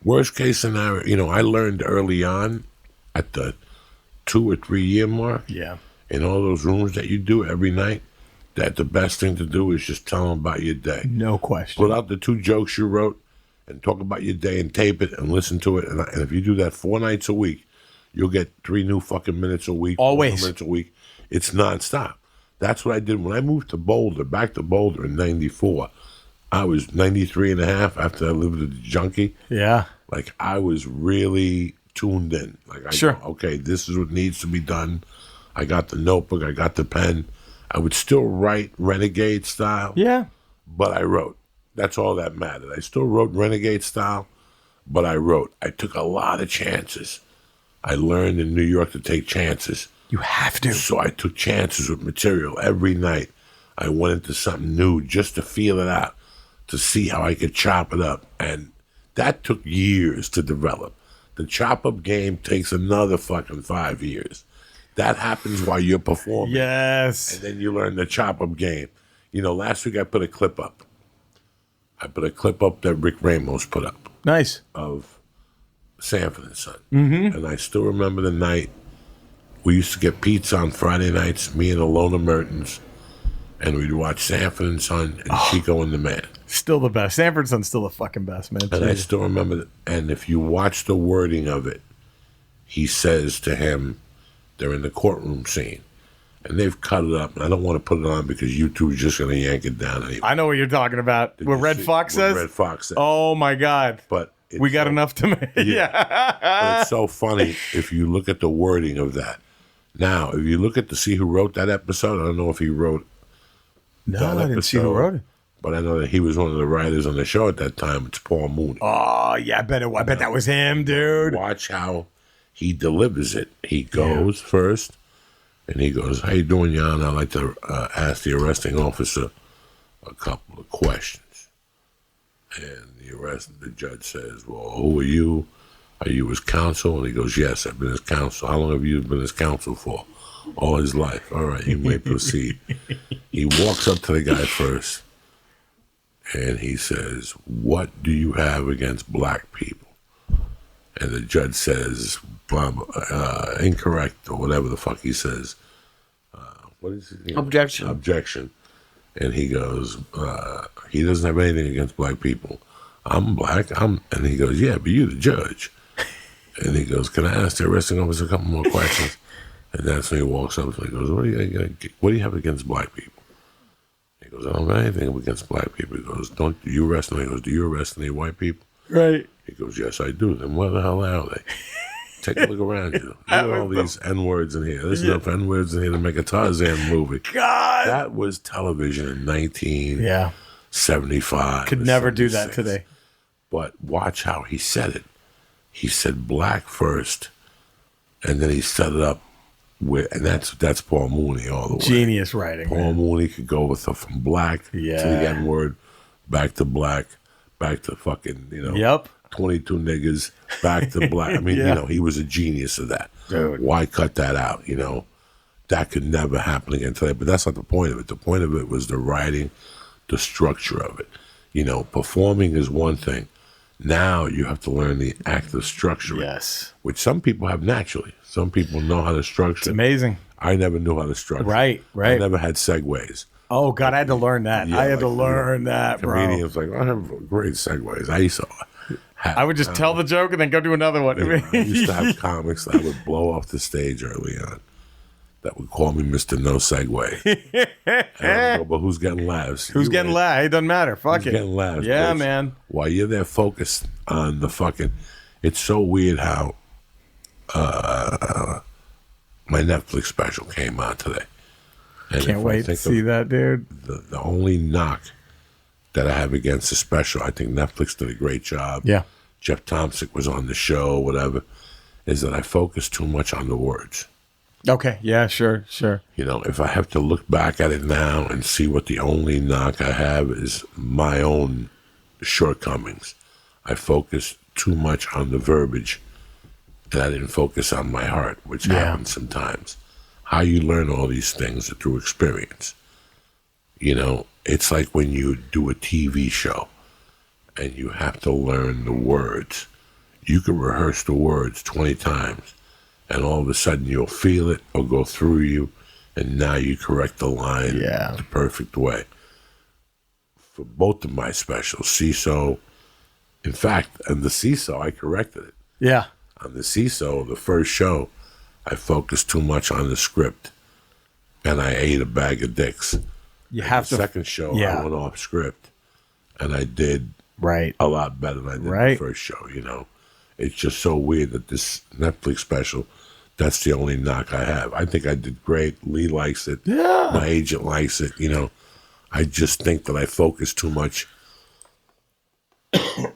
Speaker 1: Worst case scenario, I learned early on at the 2 or 3 year mark, in all those rooms that you do every night, that the best thing to do is just tell them about your day.
Speaker 2: No question.
Speaker 1: Put out the 2 jokes you wrote and talk about your day and tape it and listen to it. And if you do that 4 nights a week, you'll get 3 new fucking minutes a week.
Speaker 2: Always.
Speaker 1: 4 minutes a week. It's nonstop. That's what I did when I moved to Boulder, back to Boulder in 94. I was 93 and a half after I lived with the junkie.
Speaker 2: Yeah.
Speaker 1: Like I was really tuned in. Like I go, okay, this is what needs to be done. I got the notebook, I got the pen. I would still write Renegade style.
Speaker 2: Yeah.
Speaker 1: But I wrote. That's all that mattered. I still wrote Renegade style, but I wrote. I took a lot of chances. I learned in New York to take chances.
Speaker 2: You have to.
Speaker 1: So I took chances with material every night. I went into something new just to feel it out, to see how I could chop it up. And that took years to develop. The chop up game takes another fucking 5 years. That happens while you're performing.
Speaker 2: Yes.
Speaker 1: And then you learn the chop up game. Last week I put a clip up. I put a clip up that Rick Ramos put up.
Speaker 2: Nice.
Speaker 1: Of Sanford and Son. Mm-hmm. And I still remember the night. We used to get pizza on Friday nights, me and Alona Mertens, and we'd watch Sanford and Son and Chico and the Man.
Speaker 2: Still the best. Sanford and Son's still the fucking best, man.
Speaker 1: And I still remember that. And if you watch the wording of it, he says to him, they're in the courtroom scene, and they've cut it up. And I don't want to put it on because YouTube's just going to yank it down anyway.
Speaker 2: I know what you're talking about. What Red Fox says?
Speaker 1: Red Fox says.
Speaker 2: Oh, my God.
Speaker 1: But
Speaker 2: we got enough to make. Yeah.
Speaker 1: But it's so funny if you look at the wording of that. Now, if you look at see who wrote that episode, I don't know if he wrote
Speaker 2: that episode. I didn't see who wrote it.
Speaker 1: But I know that he was one of the writers on the show at that time. It's Paul Mooney.
Speaker 2: Oh, yeah, I bet that was him, dude.
Speaker 1: Watch how he delivers it. He goes first, and he goes, how you doing, Jan? I'd like to ask the arresting officer a couple of questions. And the judge says, well, who are you? Are you his counsel? And he goes, yes, I've been his counsel. How long have you been his counsel for? All his life. All right, you may proceed. He walks up to the guy first, and he says, what do you have against black people? And the judge says, incorrect, or whatever the fuck he says. What is it?
Speaker 3: Objection.
Speaker 1: Objection. And he goes, he doesn't have anything against black people. I'm black. And he goes, yeah, but you're the judge. And he goes, "Can I ask the arresting officer a couple more questions?" And that's when he walks up to me. He goes, what do you have against black people? He goes, "I don't have anything against black people." He goes, "Don't you arrest them?" He goes, "Do you arrest any white people?"
Speaker 2: Right.
Speaker 1: He goes, "Yes, I do." "Then where the hell are they?" Take a look around you. Look at all these N-words in here. There's enough N-words in here to make a Tarzan movie.
Speaker 2: God.
Speaker 1: That was television in 1975.
Speaker 2: Could never do that today.
Speaker 1: But watch how he said it. He said black first, and then he set it up with, and that's Paul Mooney all the way.
Speaker 2: Genius writing.
Speaker 1: Paul Mooney could go with from black to the N-word, back to black, back to fucking, 22 niggas, back to black. I mean, he was a genius of that.
Speaker 2: Dude.
Speaker 1: Why cut that out? That could never happen again today. But that's not the point of it. The point of it was the writing, the structure of it. Performing is one thing. Now you have to learn the active structure.
Speaker 2: Yes.
Speaker 1: Which some people have naturally. Some people know how to structure.
Speaker 2: It's amazing.
Speaker 1: I never knew how to structure.
Speaker 2: Right.
Speaker 1: I never had segues.
Speaker 2: Oh, God, I had to learn that. I had to learn that, bro.
Speaker 1: Comedians I have great segues. I
Speaker 2: would just tell the joke and then go do another one.
Speaker 1: I used to have comics that I would blow off the stage early on that would call me Mr. No Segue. And I go, but who's getting laughs?
Speaker 2: Who's getting laughs? It doesn't matter. Fuck
Speaker 1: who's
Speaker 2: it.
Speaker 1: Getting laughs?
Speaker 2: Yeah,
Speaker 1: bitch.
Speaker 2: man.
Speaker 1: While you're there focused on the fucking... It's so weird how my Netflix special came out today. And
Speaker 2: Can't wait to see that, dude.
Speaker 1: The only knock that I have against the special, I think Netflix did a great job.
Speaker 2: Yeah.
Speaker 1: Jeff Thompson was on the show, whatever, is that I focus too much on the words.
Speaker 2: Okay. Yeah, sure.
Speaker 1: If I have to look back at it now and see what the only knock I have is my own shortcomings, I focus too much on the verbiage and I didn't focus on my heart, which happens sometimes. How you learn all these things are through experience. It's like when you do a TV show and you have to learn the words. You can rehearse the words 20 times and all of a sudden you'll feel it or go through you, and now you correct the line the perfect way. For both of my specials, CISO, in fact, on the CISO, I corrected it.
Speaker 2: Yeah.
Speaker 1: On the CISO, the first show, I focused too much on the script, and I ate a bag of dicks.
Speaker 2: You have
Speaker 1: the second show, I went off script, and I did a lot better than I did the first show, It's just so weird that this Netflix special, that's the only knock I have. I think I did great. Lee likes it.
Speaker 2: Yeah.
Speaker 1: My agent likes it, I just think that I focus too much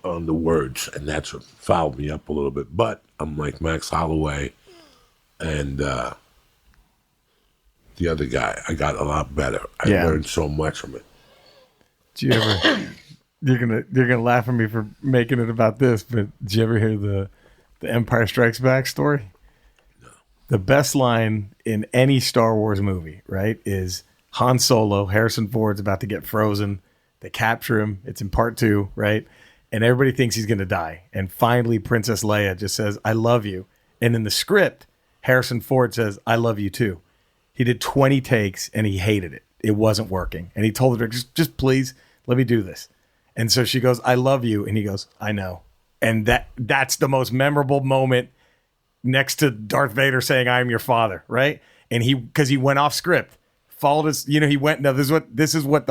Speaker 1: on the words, and that's what fouled me up a little bit. But I'm like Max Holloway and the other guy. I got a lot better. I learned so much from it.
Speaker 2: Did you ever? You're gonna laugh at me for making it about this, but did you ever hear the Empire Strikes Back story?
Speaker 1: No.
Speaker 2: The best line in any Star Wars movie, right, is Han Solo. Harrison Ford's about to get frozen. They capture him. It's in part 2, right? And everybody thinks he's gonna die. And finally, Princess Leia just says, "I love you." And in the script, Harrison Ford says, "I love you too." He did 20 takes and he hated it. It wasn't working. And he told her, just please let me do this. And so she goes, "I love you." And he goes, "I know." And that's the most memorable moment next to Darth Vader saying, "I am your father," right? And because he went off script, followed his, he went, "No, this is what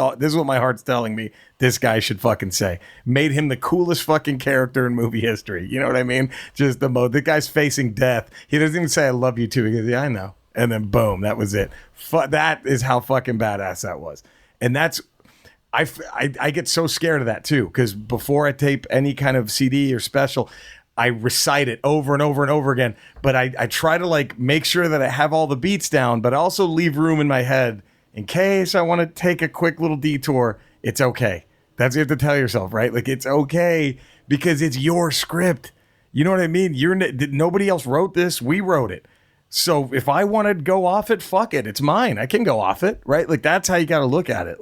Speaker 2: my heart's telling me this guy should fucking say." Made him the coolest fucking character in movie history. You know what I mean? Just the guy's facing death. He doesn't even say, "I love you too." He goes, "Yeah, I know." And then boom, that was it. That is how fucking badass that was. And that's, I get so scared of that too, because before I tape any kind of CD or special, I recite it over and over and over again. But I try to make sure that I have all the beats down, but I also leave room in my head in case I want to take a quick little detour. It's okay. That's what you have to tell yourself, right? It's okay because it's your script. You know what I mean? Nobody else wrote this. We wrote it. So if I want to go off it, fuck it. It's mine. I can go off it, right? That's how you got to look at it.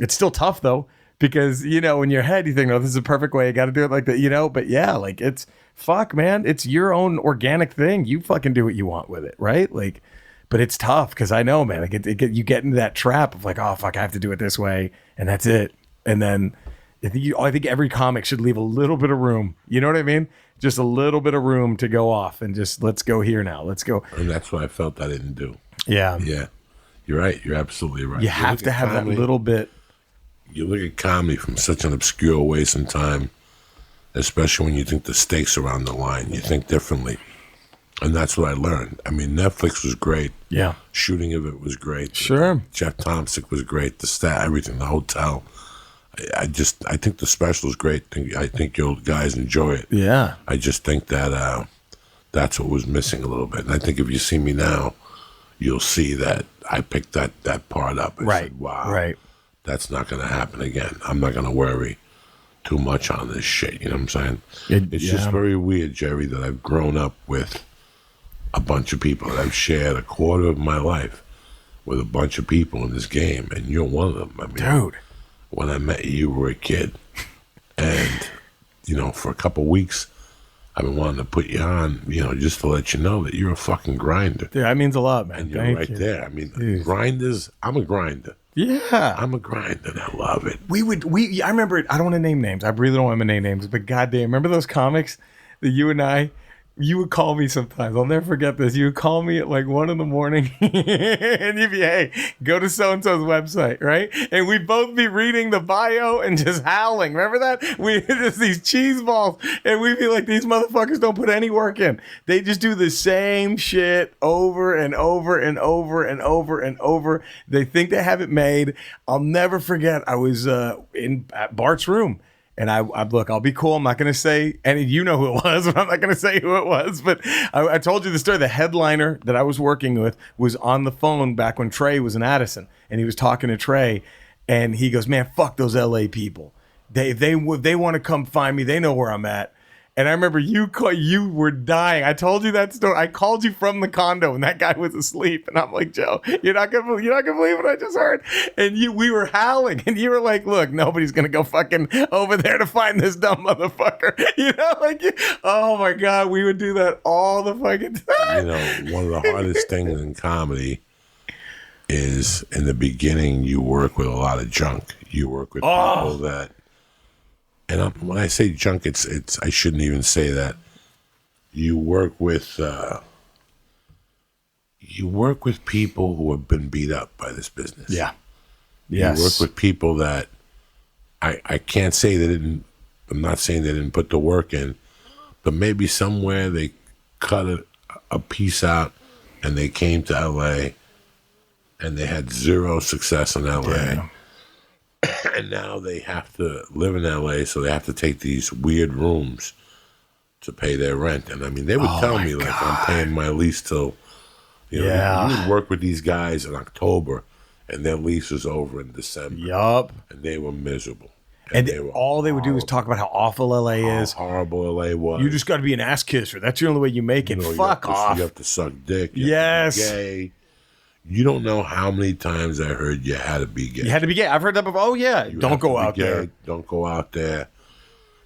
Speaker 2: It's still tough though, because, in your head, you think, "No, this is a perfect way. I got to do it like that," but yeah, it's fuck, man. It's your own organic thing. You fucking do what you want with it. Right. But it's tough because I know, man, you get into that trap of oh, fuck, I have to do it this way and that's it. And then I think every comic should leave a little bit of room. You know what I mean? Just a little bit of room to go off and just let's go here now. Let's go.
Speaker 1: And that's what I felt I didn't do.
Speaker 2: Yeah.
Speaker 1: Yeah. You're right. You're absolutely right.
Speaker 2: You have to have that little bit.
Speaker 1: You look at comedy from such an obscure way sometimes, especially when you think the stakes are on the line. You think differently. And that's what I learned. I mean, Netflix was great.
Speaker 2: Yeah.
Speaker 1: Shooting of it was great.
Speaker 2: Sure.
Speaker 1: Jeff Thompson was great. The stat, everything, the hotel. I think the special is great. I think you guys enjoy it.
Speaker 2: Yeah.
Speaker 1: I just think that that's what was missing a little bit. And I think if you see me now, you'll see that I picked that part up. I said, wow,
Speaker 2: right.
Speaker 1: That's not going to happen again. I'm not going to worry too much on this shit. You know what I'm saying? It's just very weird, Jerry, that I've grown up with a bunch of people. That I've shared a quarter of my life with a bunch of people in this game, and you're one of them. I mean,
Speaker 2: dude.
Speaker 1: When I met you, you were a kid. And, for a couple of weeks, I've been wanting to put you on, just to let you know that you're a fucking grinder.
Speaker 2: Dude, that means a lot, man.
Speaker 1: And you're right there. I mean, grinders, I'm a grinder.
Speaker 2: Yeah.
Speaker 1: I'm a grinder, and I love it.
Speaker 2: I remember it. I don't want to name names. I really don't want to name names, but goddamn, remember those comics that you and I, you would call me sometimes. I'll never forget this. You would call me at like 1 a.m. and you'd be, hey, go to so-and-so's website, right? And we'd both be reading the bio and just howling. Remember that? We just these cheese balls. And we'd be like, these motherfuckers don't put any work in. They just do the same shit over and over and over and over and over. They think they have it made. I'll never forget. I was at Bart's room. And I look, I'll be cool. I'm not going to say, and you know who it was, but I'm not going to say who it was. But I told you the story. The headliner that I was working with was on the phone back when Trey was in Addison. And he was talking to Trey. And he goes, man, fuck those LA people. They want to come find me. They know where I'm at. And I remember you were dying. I told you that story. I called you from the condo and that guy was asleep. And I'm like, Joe, you're not gonna believe what I just heard. And we were howling. And you were like, look, nobody's gonna go fucking over there to find this dumb motherfucker. Oh my God, we would do that all the fucking time.
Speaker 1: One of the hardest things in comedy is in the beginning you work with a lot of junk. You work with people that. And when I say junk, it's I shouldn't even say that. You work with people who have been beat up by this business.
Speaker 2: Yeah. Yes.
Speaker 1: You work with people that I can't say they didn't. I'm not saying they didn't put the work in, but maybe somewhere they cut a piece out, and they came to L.A. and they had zero success in L.A. Yeah. And now they have to live in LA, so they have to take these weird rooms to pay their rent. And I mean, they would tell me, like, I'm paying my lease till, you would work with these guys in October, and their lease was over in December.
Speaker 2: Yup.
Speaker 1: And they were miserable.
Speaker 2: And all they would do is talk about how awful LA is.
Speaker 1: How horrible LA was.
Speaker 2: You just got to be an ass kisser. That's the only way you make it. Fuck off.
Speaker 1: You have to suck dick.
Speaker 2: Yes.
Speaker 1: You have to be gay. You don't know how many times I heard you had to be gay.
Speaker 2: You had to be gay. I've heard that before. Oh, yeah. Don't go out there.
Speaker 1: Don't go out there.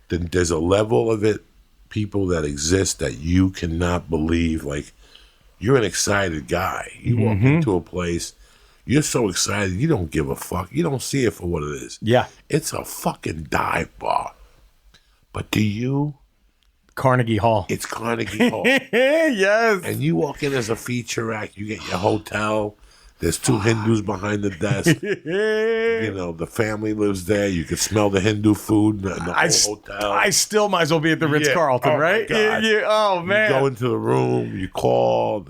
Speaker 1: Then there's a level of it, people that exist that you cannot believe. Like, you're an excited guy. You walk into a place, you're so excited, you don't give a fuck. You don't see it for what it is.
Speaker 2: Yeah.
Speaker 1: It's a fucking dive bar. But do you?
Speaker 2: Carnegie Hall.
Speaker 1: It's Carnegie Hall.
Speaker 2: Yes.
Speaker 1: And you walk in as a feature act. You get your hotel. There's 2 Hindus behind the desk. The family lives there. You can smell the Hindu food in the whole hotel.
Speaker 2: I still might as well be at the Ritz-Carlton, right? Oh, man.
Speaker 1: You go into the room. You call.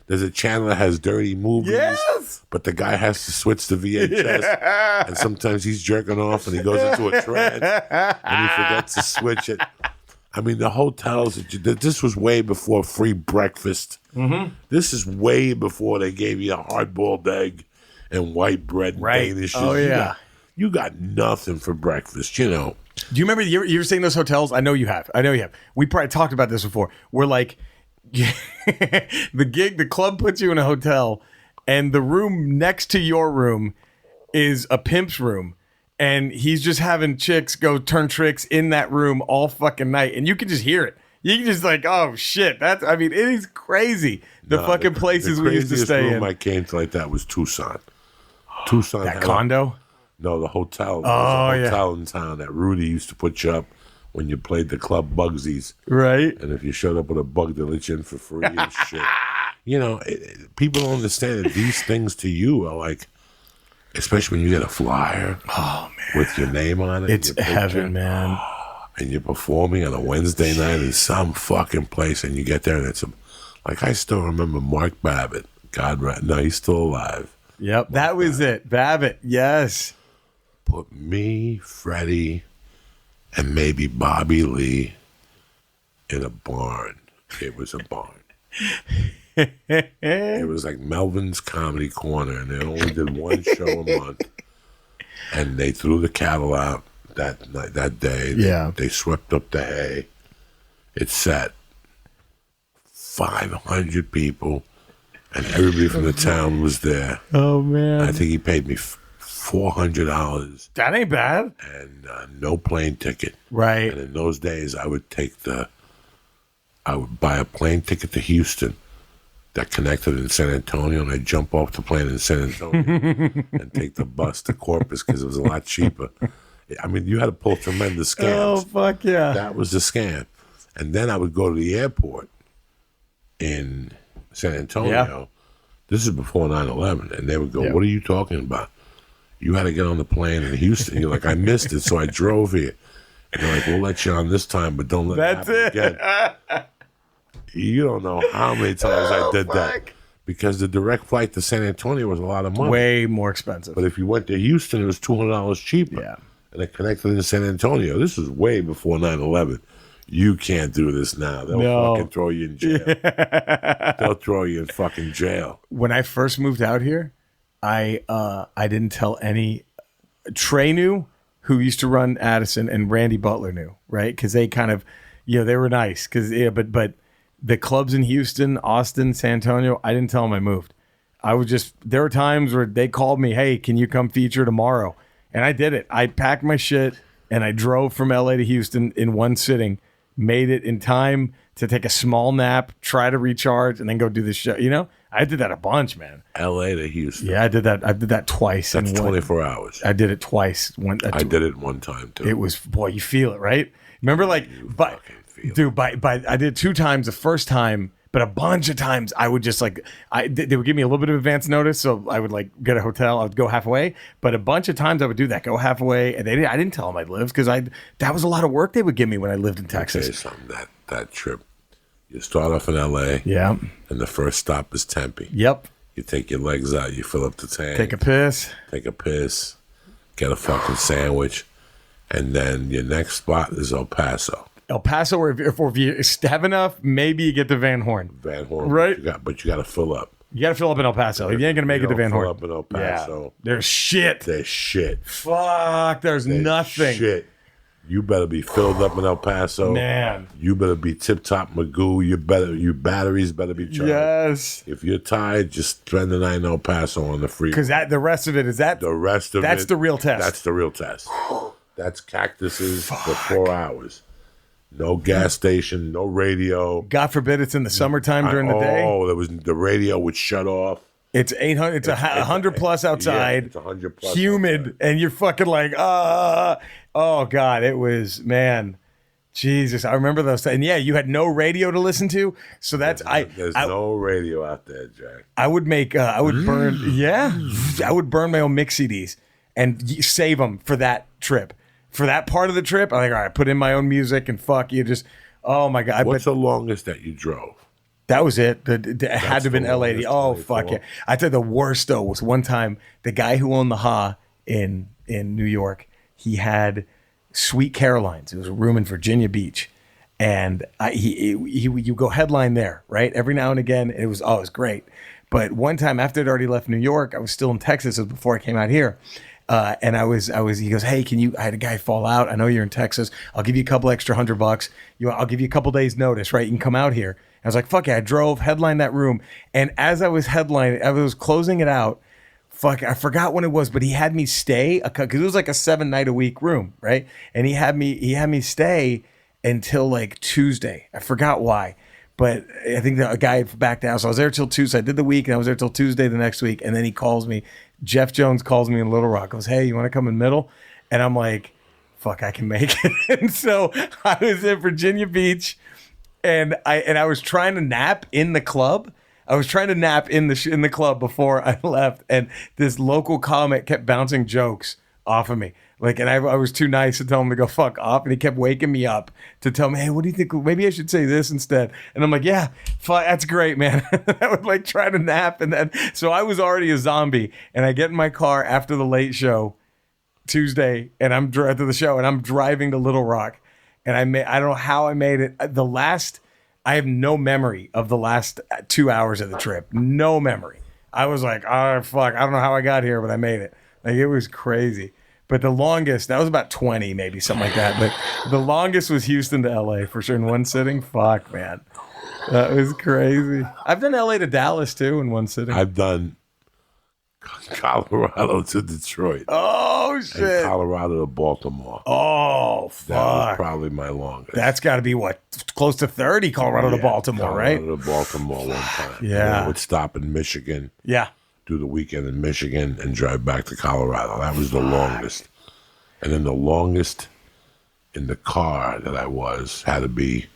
Speaker 1: There's a channel that has dirty movies.
Speaker 2: Yes.
Speaker 1: But the guy has to switch the VHS. And sometimes he's jerking off and he goes into a trance. And he forgets to switch it. I mean, the hotels, this was way before free breakfast. Mm-hmm. This is way before they gave you a hard-boiled egg and white bread and Danish.
Speaker 2: Oh, yeah.
Speaker 1: You got nothing for breakfast, Do
Speaker 2: you remember you were saying those hotels? I know you have. We probably talked about this before. We're like, the club puts you in a hotel, and the room next to your room is a pimp's room. And he's just having chicks go turn tricks in that room all fucking night. And you can just hear it. You can just like, oh, shit. It is crazy. The places we used to stay in.
Speaker 1: The room I came to like that was Tucson. Tucson
Speaker 2: that condo?
Speaker 1: No, the hotel.
Speaker 2: Oh,
Speaker 1: There's a hotel in town that Rudy used to put you up when you played the club Bugsies.
Speaker 2: Right.
Speaker 1: And if you showed up with a bug, they let you in for free and shit. You know, people don't understand that these things to you are like, especially when you get a flyer with your name on it.
Speaker 2: It's heaven, man.
Speaker 1: And you're performing on a Wednesday night in some fucking place, and you get there, and it's like, I still remember Mark Babbitt. No, he's still alive.
Speaker 2: Yep, that was it. Babbitt, yes.
Speaker 1: Put me, Freddie, and maybe Bobby Lee in a barn. It was a barn. It was like Melvin's Comedy Corner, and they only did one show a month. And they threw the cattle out that day. They swept up the hay. It sat 500 people, and everybody from the town was there.
Speaker 2: Oh, man.
Speaker 1: I think he paid me $400.
Speaker 2: That ain't bad.
Speaker 1: And no plane ticket.
Speaker 2: Right.
Speaker 1: And in those days, I would buy a plane ticket to Houston that connected in San Antonio, and I'd jump off the plane in San Antonio and take the bus to Corpus because it was a lot cheaper. I mean, you had to pull tremendous scams.
Speaker 2: Oh, fuck yeah.
Speaker 1: That was the scam. And then I would go to the airport in San Antonio.
Speaker 2: Yeah.
Speaker 1: This is before 9/11. And they would go, what are you talking about? You had to get on the plane in Houston. You're like, I missed it, so I drove here. And they're like, we'll let you on this time, but don't let it happen again. You don't know how many times I did that. Because the direct flight to San Antonio was a lot of money.
Speaker 2: Way more expensive.
Speaker 1: But if you went to Houston, it was $200 cheaper.
Speaker 2: Yeah.
Speaker 1: And it connected in San Antonio. This was way before 9/11. You can't do this now. They'll fucking throw you in jail. They'll throw you in fucking jail.
Speaker 2: When I first moved out here, I didn't tell any. Trey knew, who used to run Addison, and Randy Butler knew, right? Because they kind of, they were nice. But the clubs in Houston, Austin, San Antonio, I didn't tell them I moved. There were times where they called me, hey, can you come feature tomorrow? And I did it. I packed my shit and I drove from LA to Houston in one sitting, made it in time to take a small nap, try to recharge, and then go do the show. I did that a bunch, man.
Speaker 1: LA to Houston.
Speaker 2: Yeah, I did that twice.
Speaker 1: That's 24 hours.
Speaker 2: I did it twice.
Speaker 1: I did it one time too.
Speaker 2: It was, boy, you feel it, right? Remember, like, I did 2 times. The first time, but a bunch of times I would just like, they would give me a little bit of advance notice, so I would like get a hotel. I would go halfway, but a bunch of times I would do that, go halfway, and I didn't tell them I lived because that was a lot of work they would give me when I lived in Texas.
Speaker 1: I'll tell you something, that trip, you start off in LA,
Speaker 2: yeah,
Speaker 1: and the first stop is Tempe.
Speaker 2: Yep.
Speaker 1: You take your legs out, you fill up the tank,
Speaker 2: take a piss,
Speaker 1: get a fucking sandwich, and then your next spot is El Paso.
Speaker 2: El Paso, or if you have enough, maybe you get to Van Horn. Right?
Speaker 1: But you got to fill up.
Speaker 2: You got to fill up in El Paso. If you ain't going to make it to Van Horn.
Speaker 1: Fill up in El Paso.
Speaker 2: Yeah. There's shit. Fuck, there's nothing.
Speaker 1: Shit. You better be filled up in El Paso.
Speaker 2: Man.
Speaker 1: You better be tip-top Magoo. Your batteries better be charged.
Speaker 2: Yes.
Speaker 1: If you're tired, just spend the night in El Paso on the freeway.
Speaker 2: Because the rest of it is that.
Speaker 1: The rest of
Speaker 2: that's
Speaker 1: it.
Speaker 2: the real test.
Speaker 1: That's the real test. That's cactuses for 4 hours. No gas station, no radio.
Speaker 2: God forbid it's in the summertime during the day.
Speaker 1: Oh, the radio would shut off.
Speaker 2: It's 800. It's 100 plus outside.
Speaker 1: Yeah, it's 100 plus.
Speaker 2: Humid,
Speaker 1: outside.
Speaker 2: And you're fucking like, oh God, it was, man. Jesus, I remember those. And yeah, you had no radio to listen to, so that's
Speaker 1: there's no radio out there, Jack.
Speaker 2: I would burn. Yeah, I would burn my own mix CDs and save them for that trip. For that part of the trip, I'm like, all right, put in my own music and fuck you. Just, oh my God.
Speaker 1: What's the longest that you drove?
Speaker 2: That was it. It had to have been LA. Oh,
Speaker 1: 24.
Speaker 2: fuck yeah. I tell you, the worst though was one time the guy who owned the Ha in New York, he had Sweet Caroline's. It was a room in Virginia Beach. And you go headline there, right? Every now and again, it was great. But one time after I'd already left New York, I was still in Texas. It was before I came out here. And he goes, hey, I had a guy fall out. I know you're in Texas. I'll give you a couple extra $100. I'll give you a couple days notice, right? You can come out here. I was like, fuck yeah. I drove, headlined that room. And as I was headlining, I was closing it out. Fuck, I forgot when it was, but he had me stay because it was like a 7-night-a-week room, right? And he had me stay until like Tuesday. I forgot why. But I think the guy backed out. So I was there till Tuesday. I did the week and I was there till Tuesday the next week. And then he calls me Jeff Jones calls me in Little Rock, goes, "Hey, you want to come in Middle?" And I'm like, "Fuck, I can make it." And so I was in Virginia Beach, and I was trying to nap in the club. I was trying to nap in the club before I left, and this local comic kept bouncing jokes off of me. Like, and I was too nice to tell him to go fuck off, and he kept waking me up to tell me, "Hey, what do you think? Maybe I should say this instead." And I'm like, "Yeah, fuck, that's great, man." I would like try to nap, and then so I was already a zombie, and I get in my car after the late show Tuesday, and I'm after the show, and I'm driving to Little Rock, and I don't know how I made it. I have no memory of the last 2 hours of the trip. No memory. I was like, "Oh fuck, I don't know how I got here, but I made it." Like, it was crazy. But the longest, that was about 20, maybe something like that. But the longest was Houston to LA for sure in one sitting. Fuck, man. That was crazy. I've done LA to Dallas too in one sitting.
Speaker 1: I've done Colorado to Detroit.
Speaker 2: Oh, shit.
Speaker 1: And Colorado to Baltimore.
Speaker 2: Oh, fuck.
Speaker 1: That was probably my longest.
Speaker 2: That's got to be what? Close to 30, Colorado to Baltimore, right?
Speaker 1: Colorado to Baltimore one time.
Speaker 2: Yeah.
Speaker 1: And then I would stop in Michigan.
Speaker 2: Yeah.
Speaker 1: Do the weekend in Michigan and drive back to Colorado. That was the longest. And then the longest in the car that I was had to be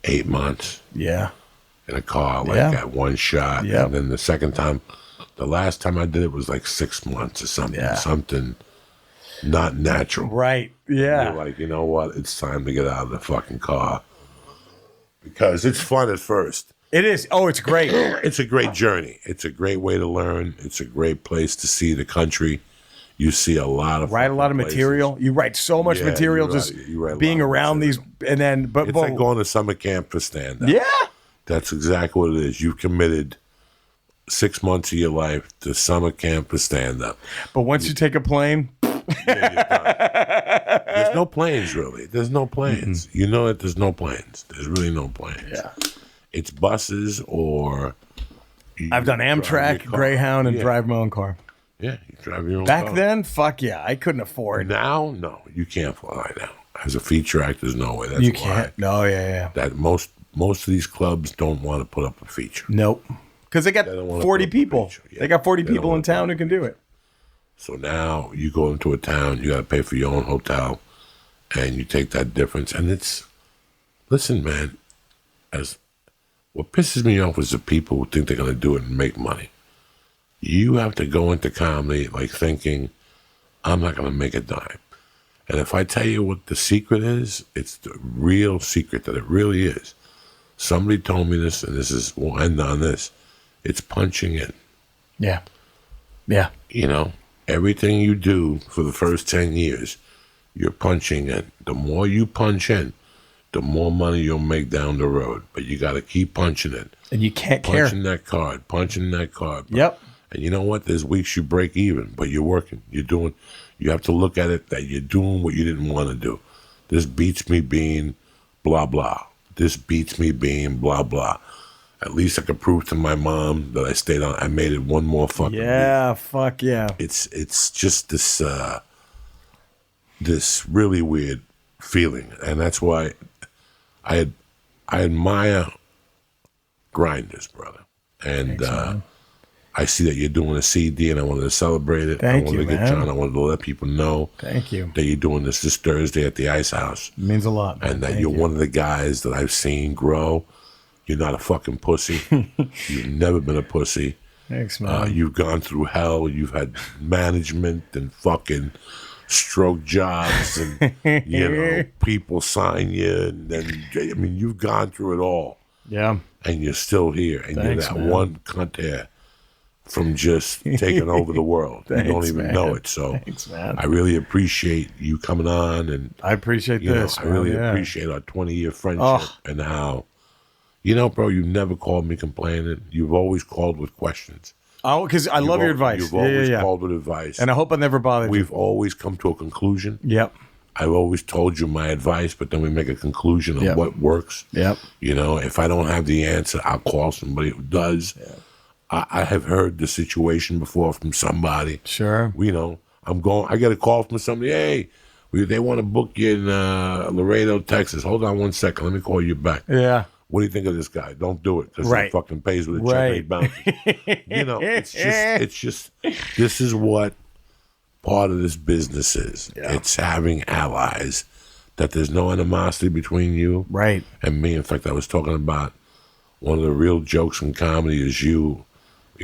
Speaker 1: 8 months.
Speaker 2: Yeah.
Speaker 1: In a car, like at one shot.
Speaker 2: Yep.
Speaker 1: And then the last time I did it was like 6 months or something.
Speaker 2: Yeah.
Speaker 1: Something not natural.
Speaker 2: Right. Yeah.
Speaker 1: You're like, you know what? It's time to get out of the fucking car. Because it's fun at first.
Speaker 2: It is. Oh, it's great.
Speaker 1: It's a great journey. It's a great way to learn. It's a great place to see the country. You see a lot of
Speaker 2: write a lot of
Speaker 1: places.
Speaker 2: material. You write so much material just being around these, and then
Speaker 1: it's like going to summer camp for stand-up.
Speaker 2: Yeah,
Speaker 1: that's exactly what it is. You've committed 6 months of your life to summer camp for stand-up.
Speaker 2: But once you take a plane,
Speaker 1: there's no planes really. There's no planes. Mm-hmm. You know that there's no planes. There's really no planes.
Speaker 2: Yeah.
Speaker 1: It's buses or...
Speaker 2: I've done Amtrak, Greyhound, and drive my own car.
Speaker 1: Yeah, you drive your own
Speaker 2: car.
Speaker 1: Back
Speaker 2: then, fuck yeah, I couldn't afford.
Speaker 1: Now, no, you can't fly now. As a feature act, there's no way. That's
Speaker 2: you can't. No, yeah.
Speaker 1: That most of these clubs don't want to put up a feature.
Speaker 2: Nope. Because they got 40 people. Yeah. They got 40 people in town who can do it.
Speaker 1: So now you go into a town, you got to pay for your own hotel, and you take that difference. And listen, man, what pisses me off is the people who think they're going to do it and make money. You have to go into comedy like thinking, I'm not going to make a dime. And if I tell you what the secret is, it's the real secret that it really is. Somebody told me this, and we'll end on this. It's punching in.
Speaker 2: Yeah. Yeah.
Speaker 1: You know, everything you do for the first 10 years, you're punching in. The more you punch in, the more money you'll make down the road. But you got to keep punching it.
Speaker 2: And you can't care.
Speaker 1: Punching that card.
Speaker 2: Yep.
Speaker 1: And you know what? There's weeks you break even, but you're working. You have to look at it that you're doing what you didn't want to do. This beats me being blah, blah. This beats me being blah, blah. At least I could prove to my mom that I made it one more fucking week.
Speaker 2: Fuck yeah.
Speaker 1: It's just this really weird feeling. And that's why I admire grinders, brother. And
Speaker 2: Thanks,
Speaker 1: I see that you're doing a CD, and I wanted to celebrate it.
Speaker 2: Thank
Speaker 1: I wanted
Speaker 2: you,
Speaker 1: to get
Speaker 2: man.
Speaker 1: John. I wanted to let people know.
Speaker 2: Thank you.
Speaker 1: That you're doing this Thursday at the Icehouse.
Speaker 2: It means a lot, man.
Speaker 1: And that you're one of the guys that I've seen grow. You're not a fucking pussy. You've never been a pussy.
Speaker 2: Thanks, man.
Speaker 1: You've gone through hell. You've had management and fucking stroke jobs, and people sign you, and then you've gone through it all.
Speaker 2: Yeah.
Speaker 1: And you're still here, and
Speaker 2: Thanks,
Speaker 1: you're that
Speaker 2: man.
Speaker 1: one cunt there from just taking over the world.
Speaker 2: Thanks,
Speaker 1: you don't even
Speaker 2: man.
Speaker 1: know it. So
Speaker 2: Thanks, man.
Speaker 1: I really appreciate you coming on, and
Speaker 2: I appreciate this.
Speaker 1: I really appreciate our 20-year friendship and how, bro, you never called me complaining. You've always called with questions.
Speaker 2: Oh, because I love your advice.
Speaker 1: You've always called with advice.
Speaker 2: And I hope I never bothered you.
Speaker 1: We've always come to a conclusion.
Speaker 2: Yep.
Speaker 1: I've always told you my advice, but then we make a conclusion of what works.
Speaker 2: Yep.
Speaker 1: If I don't have the answer, I'll call somebody who does. Yep. I have heard the situation before from somebody.
Speaker 2: Sure.
Speaker 1: I get a call from somebody, hey, they want to book you in Laredo, Texas. Hold on one second. Let me call you back.
Speaker 2: Yeah.
Speaker 1: What do you think of this guy? Don't do it because
Speaker 2: Right.
Speaker 1: he fucking pays with a
Speaker 2: Right.
Speaker 1: check bounces. It's just this is what part of this business is.
Speaker 2: Yeah.
Speaker 1: It's having allies, that there's no animosity between you
Speaker 2: Right.
Speaker 1: and me. In fact, I was talking about one of the real jokes in comedy is you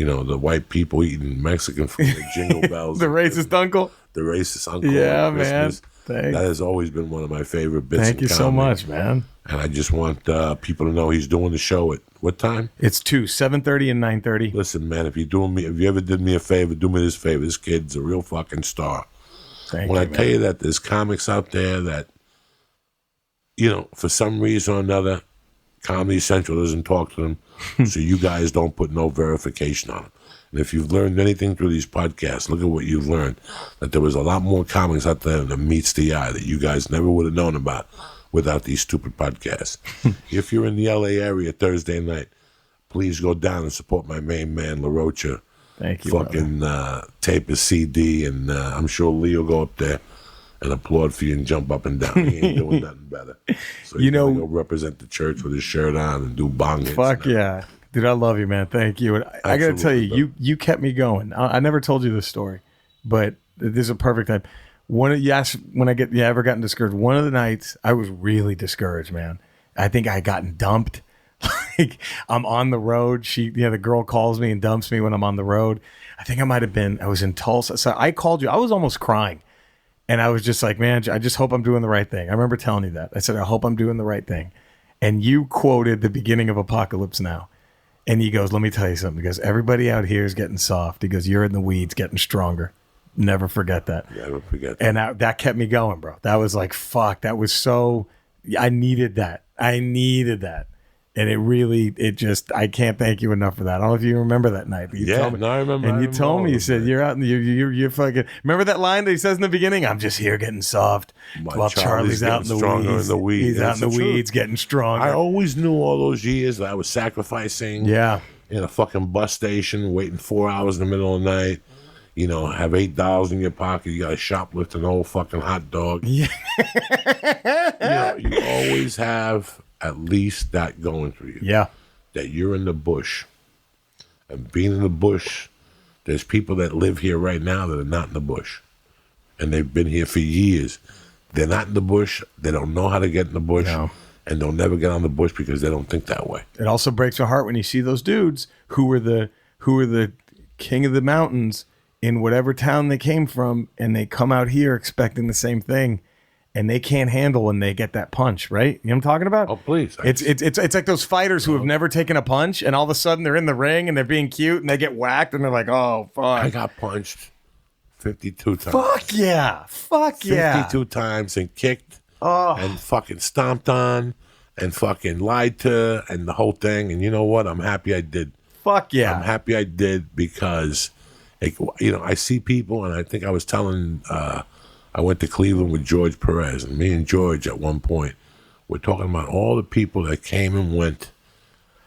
Speaker 1: know, the white people eating Mexican food at Jingle Bells.
Speaker 2: The racist uncle.
Speaker 1: The racist uncle.
Speaker 2: Yeah,
Speaker 1: at
Speaker 2: man.
Speaker 1: Christmas.
Speaker 2: Thanks.
Speaker 1: That has always been one of my favorite bits.
Speaker 2: Thank
Speaker 1: in
Speaker 2: you so
Speaker 1: comedy.
Speaker 2: much, man.
Speaker 1: And I just want people to know he's doing the show at what time?
Speaker 2: It's 7:30 and 9:30.
Speaker 1: Listen, man, if you ever did me a favor, do me this favor. This kid's a real fucking star.
Speaker 2: Thank
Speaker 1: When
Speaker 2: you,
Speaker 1: I
Speaker 2: man.
Speaker 1: tell you that there's comics out there that, you know, for some reason or another, Comedy Central doesn't talk to them, so you guys don't put no verification on them. And if you've learned anything through these podcasts, look at what you've learned. That there was a lot more comics out there that meets the eye that you guys never would have known about without these stupid podcasts. If you're in the LA area Thursday night, please go down and support my main man, Rocha.
Speaker 2: Thank you,
Speaker 1: Fucking tape his CD, and I'm sure Lee will go up there and applaud for you and jump up and down. He ain't doing nothing better. So
Speaker 2: You
Speaker 1: he's
Speaker 2: know-
Speaker 1: gonna go represent the church with his shirt on and do bong hits.
Speaker 2: Fuck yeah. Dude, I love you, man. Thank you. And I got to tell
Speaker 1: Absolutely,
Speaker 2: you, you kept me going. I never told you this story, but this is a perfect time. You asked when I ever gotten discouraged. One of the nights I was really discouraged, man. I think I gotten dumped. Like I'm on the road. The girl calls me and dumps me when I'm on the road. I think I was in Tulsa. So I called you. I was almost crying. And I was just like, man, I just hope I'm doing the right thing. I remember telling you that. I said, I hope I'm doing the right thing. And you quoted the beginning of Apocalypse Now. And he goes, let me tell you something. He goes, everybody out here is getting soft. He goes, you're in the weeds getting stronger. Never forget that.
Speaker 1: Never forget that.
Speaker 2: And that kept me going, bro. That was like, fuck. That was so, I needed that. And I can't thank you enough for that. I don't know if you remember that night. But you told me,
Speaker 1: I remember.
Speaker 2: and
Speaker 1: I
Speaker 2: you
Speaker 1: remember
Speaker 2: told
Speaker 1: all
Speaker 2: me, you
Speaker 1: of
Speaker 2: said,
Speaker 1: that.
Speaker 2: you're out and you're fucking, remember that line that he says in the beginning? I'm just here getting soft. While Charlie's out in the
Speaker 1: stronger
Speaker 2: weeds.
Speaker 1: in the weeds.
Speaker 2: He's out
Speaker 1: That's
Speaker 2: in the
Speaker 1: the truth.
Speaker 2: weeds getting stronger.
Speaker 1: I always knew all those years that I was sacrificing
Speaker 2: Yeah.
Speaker 1: in a fucking bus station, waiting 4 hours in the middle of the night. You know, have $8 in your pocket. You got to shoplift an old fucking hot dog.
Speaker 2: Yeah.
Speaker 1: You always have at least that going for you.
Speaker 2: Yeah.
Speaker 1: That you're in the bush. And being in the bush, there's people that live here right now that are not in the bush. And they've been here for years. They're not in the bush. They don't know how to get in the bush.
Speaker 2: No.
Speaker 1: And they'll never get on the bush because they don't think that way.
Speaker 2: It also breaks my heart when you see those dudes who were the king of the mountains in whatever town they came from, and they come out here expecting the same thing, and they can't handle when they get that punch, right? You know what I'm talking about?
Speaker 1: Oh, please.
Speaker 2: It's like those fighters who have never taken a punch, and all of a sudden they're in the ring and they're being cute and they get whacked and they're like, oh fuck.
Speaker 1: I got punched 52 times.
Speaker 2: Fuck yeah.
Speaker 1: 52 times and kicked and fucking stomped on and fucking lied to and the whole thing. And you know what? I'm happy I did.
Speaker 2: Fuck yeah.
Speaker 1: I'm happy I did because, I see people, and I think I was telling, I went to Cleveland with George Perez, and me and George at one point were talking about all the people that came and went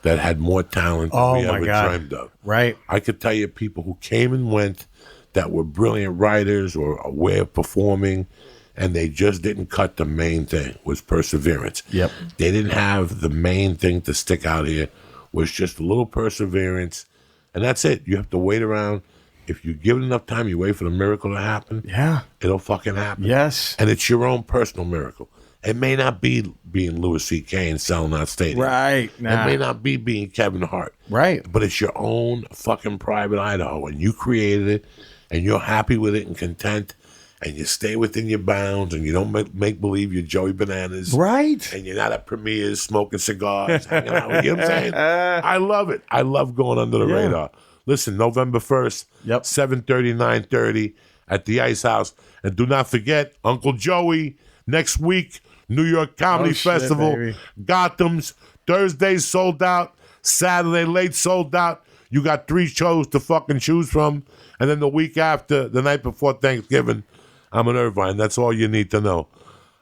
Speaker 1: that had more talent than we ever dreamed of.
Speaker 2: Right.
Speaker 1: I could tell you people who came and went that were brilliant writers or aware of performing, and they just didn't cut the main thing, was perseverance.
Speaker 2: Yep.
Speaker 1: They didn't have the main thing to stick out here, was just a little perseverance, and that's it. You have to wait around. If you give it enough time, you wait for the miracle to happen,
Speaker 2: Yeah.
Speaker 1: it'll fucking happen.
Speaker 2: Yes.
Speaker 1: And it's your own personal miracle. It may not be being Louis C.K. and selling out stadiums.
Speaker 2: Right.
Speaker 1: It may not be being Kevin Hart.
Speaker 2: Right.
Speaker 1: But it's your own fucking private Idaho, and you created it, and you're happy with it and content, and you stay within your bounds, and you don't make believe you're Joey Bananas.
Speaker 2: Right.
Speaker 1: And you're not at premieres smoking cigars, hanging out with you. Know what I'm saying? I love it. I love going under the radar. Listen, November 1st, 7:30, 9:30 at the Icehouse. And do not forget, Uncle Joey, next week, New York Comedy Festival,
Speaker 2: baby.
Speaker 1: Gotham's, Thursday sold out, Saturday late sold out. You got 3 shows to fucking choose from. And then the week after, the night before Thanksgiving, I'm in Irvine. That's all you need to know.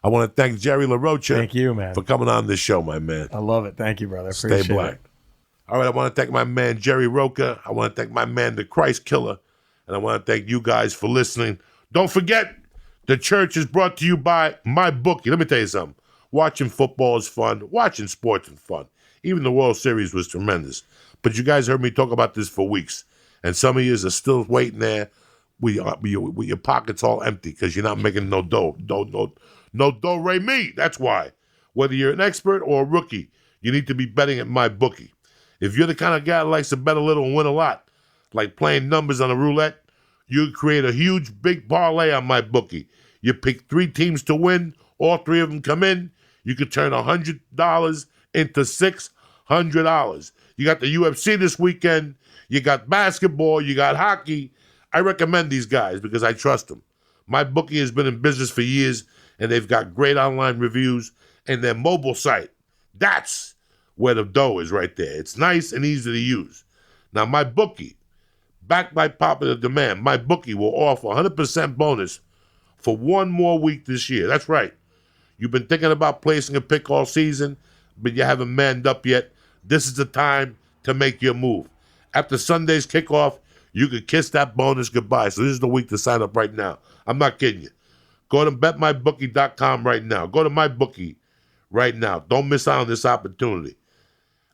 Speaker 1: I want to thank Jerry LaRocha.
Speaker 2: Thank you, man.
Speaker 1: For coming on this show, my man.
Speaker 2: I love it. Thank you, brother.
Speaker 1: Stay
Speaker 2: Appreciate
Speaker 1: black.
Speaker 2: it.
Speaker 1: All right, I want to thank my man, Jerry Rocha. I want to thank my man, the Christ Killer. And I want to thank you guys for listening. Don't forget, the church is brought to you by my bookie. Let me tell you something. Watching football is fun. Watching sports is fun. Even the World Series was tremendous. But you guys heard me talk about this for weeks. And some of you are still waiting there with your pockets all empty because you're not making no dough. No do-re-mi. That's why. Whether you're an expert or a rookie, you need to be betting at my bookie. If you're the kind of guy that likes to bet a little and win a lot, like playing numbers on a roulette, you create a huge, big parlay on my bookie. You pick 3 teams to win, all 3 of them come in. You could turn $100 into $600. You got the UFC this weekend. You got basketball. You got hockey. I recommend these guys because I trust them. My bookie has been in business for years, and they've got great online reviews, and their mobile site. That's where the dough is right there. It's nice and easy to use. Now, my bookie, backed by popular demand, my bookie will offer 100% bonus for 1 more week this year. That's right. You've been thinking about placing a pick all season, but you haven't manned up yet. This is the time to make your move. After Sunday's kickoff, you could kiss that bonus goodbye. So this is the week to sign up right now. I'm not kidding you. Go to betmybookie.com right now. Go to my bookie right now. Don't miss out on this opportunity.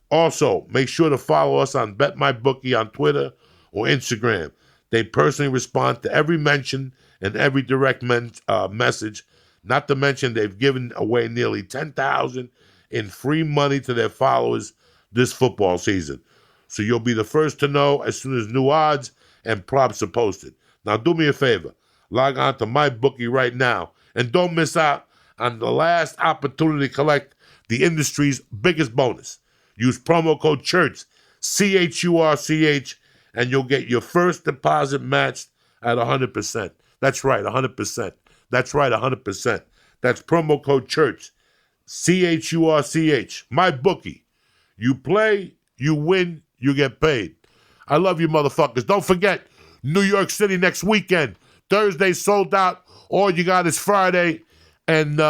Speaker 1: Also, make sure to follow us on BetMyBookie on Twitter or Instagram. They personally respond to every mention and every direct message. Not to mention they've given away nearly $10,000 in free money to their followers this football season. So you'll be the first to know as soon as new odds and props are posted. Now do me a favor. Log on to MyBookie right now and don't miss out on the last opportunity to collect the industry's biggest bonus. Use promo code CHURCH, CHURCH, and you'll get your first deposit matched at 100%. That's right, 100%. That's right, 100%. That's promo code CHURCH, CHURCH. My bookie. You play, you win, you get paid. I love you, motherfuckers. Don't forget, New York City next weekend. Thursday sold out. All you got is Friday. And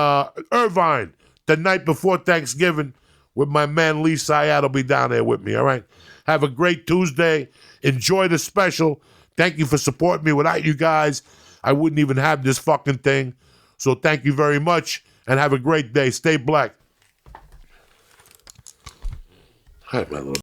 Speaker 1: Irvine, the night before Thanksgiving, with my man Lee Syatt will be down there with me, all right? Have a great Tuesday. Enjoy the special. Thank you for supporting me. Without you guys, I wouldn't even have this fucking thing. So thank you very much, and have a great day. Stay black. Hi, my little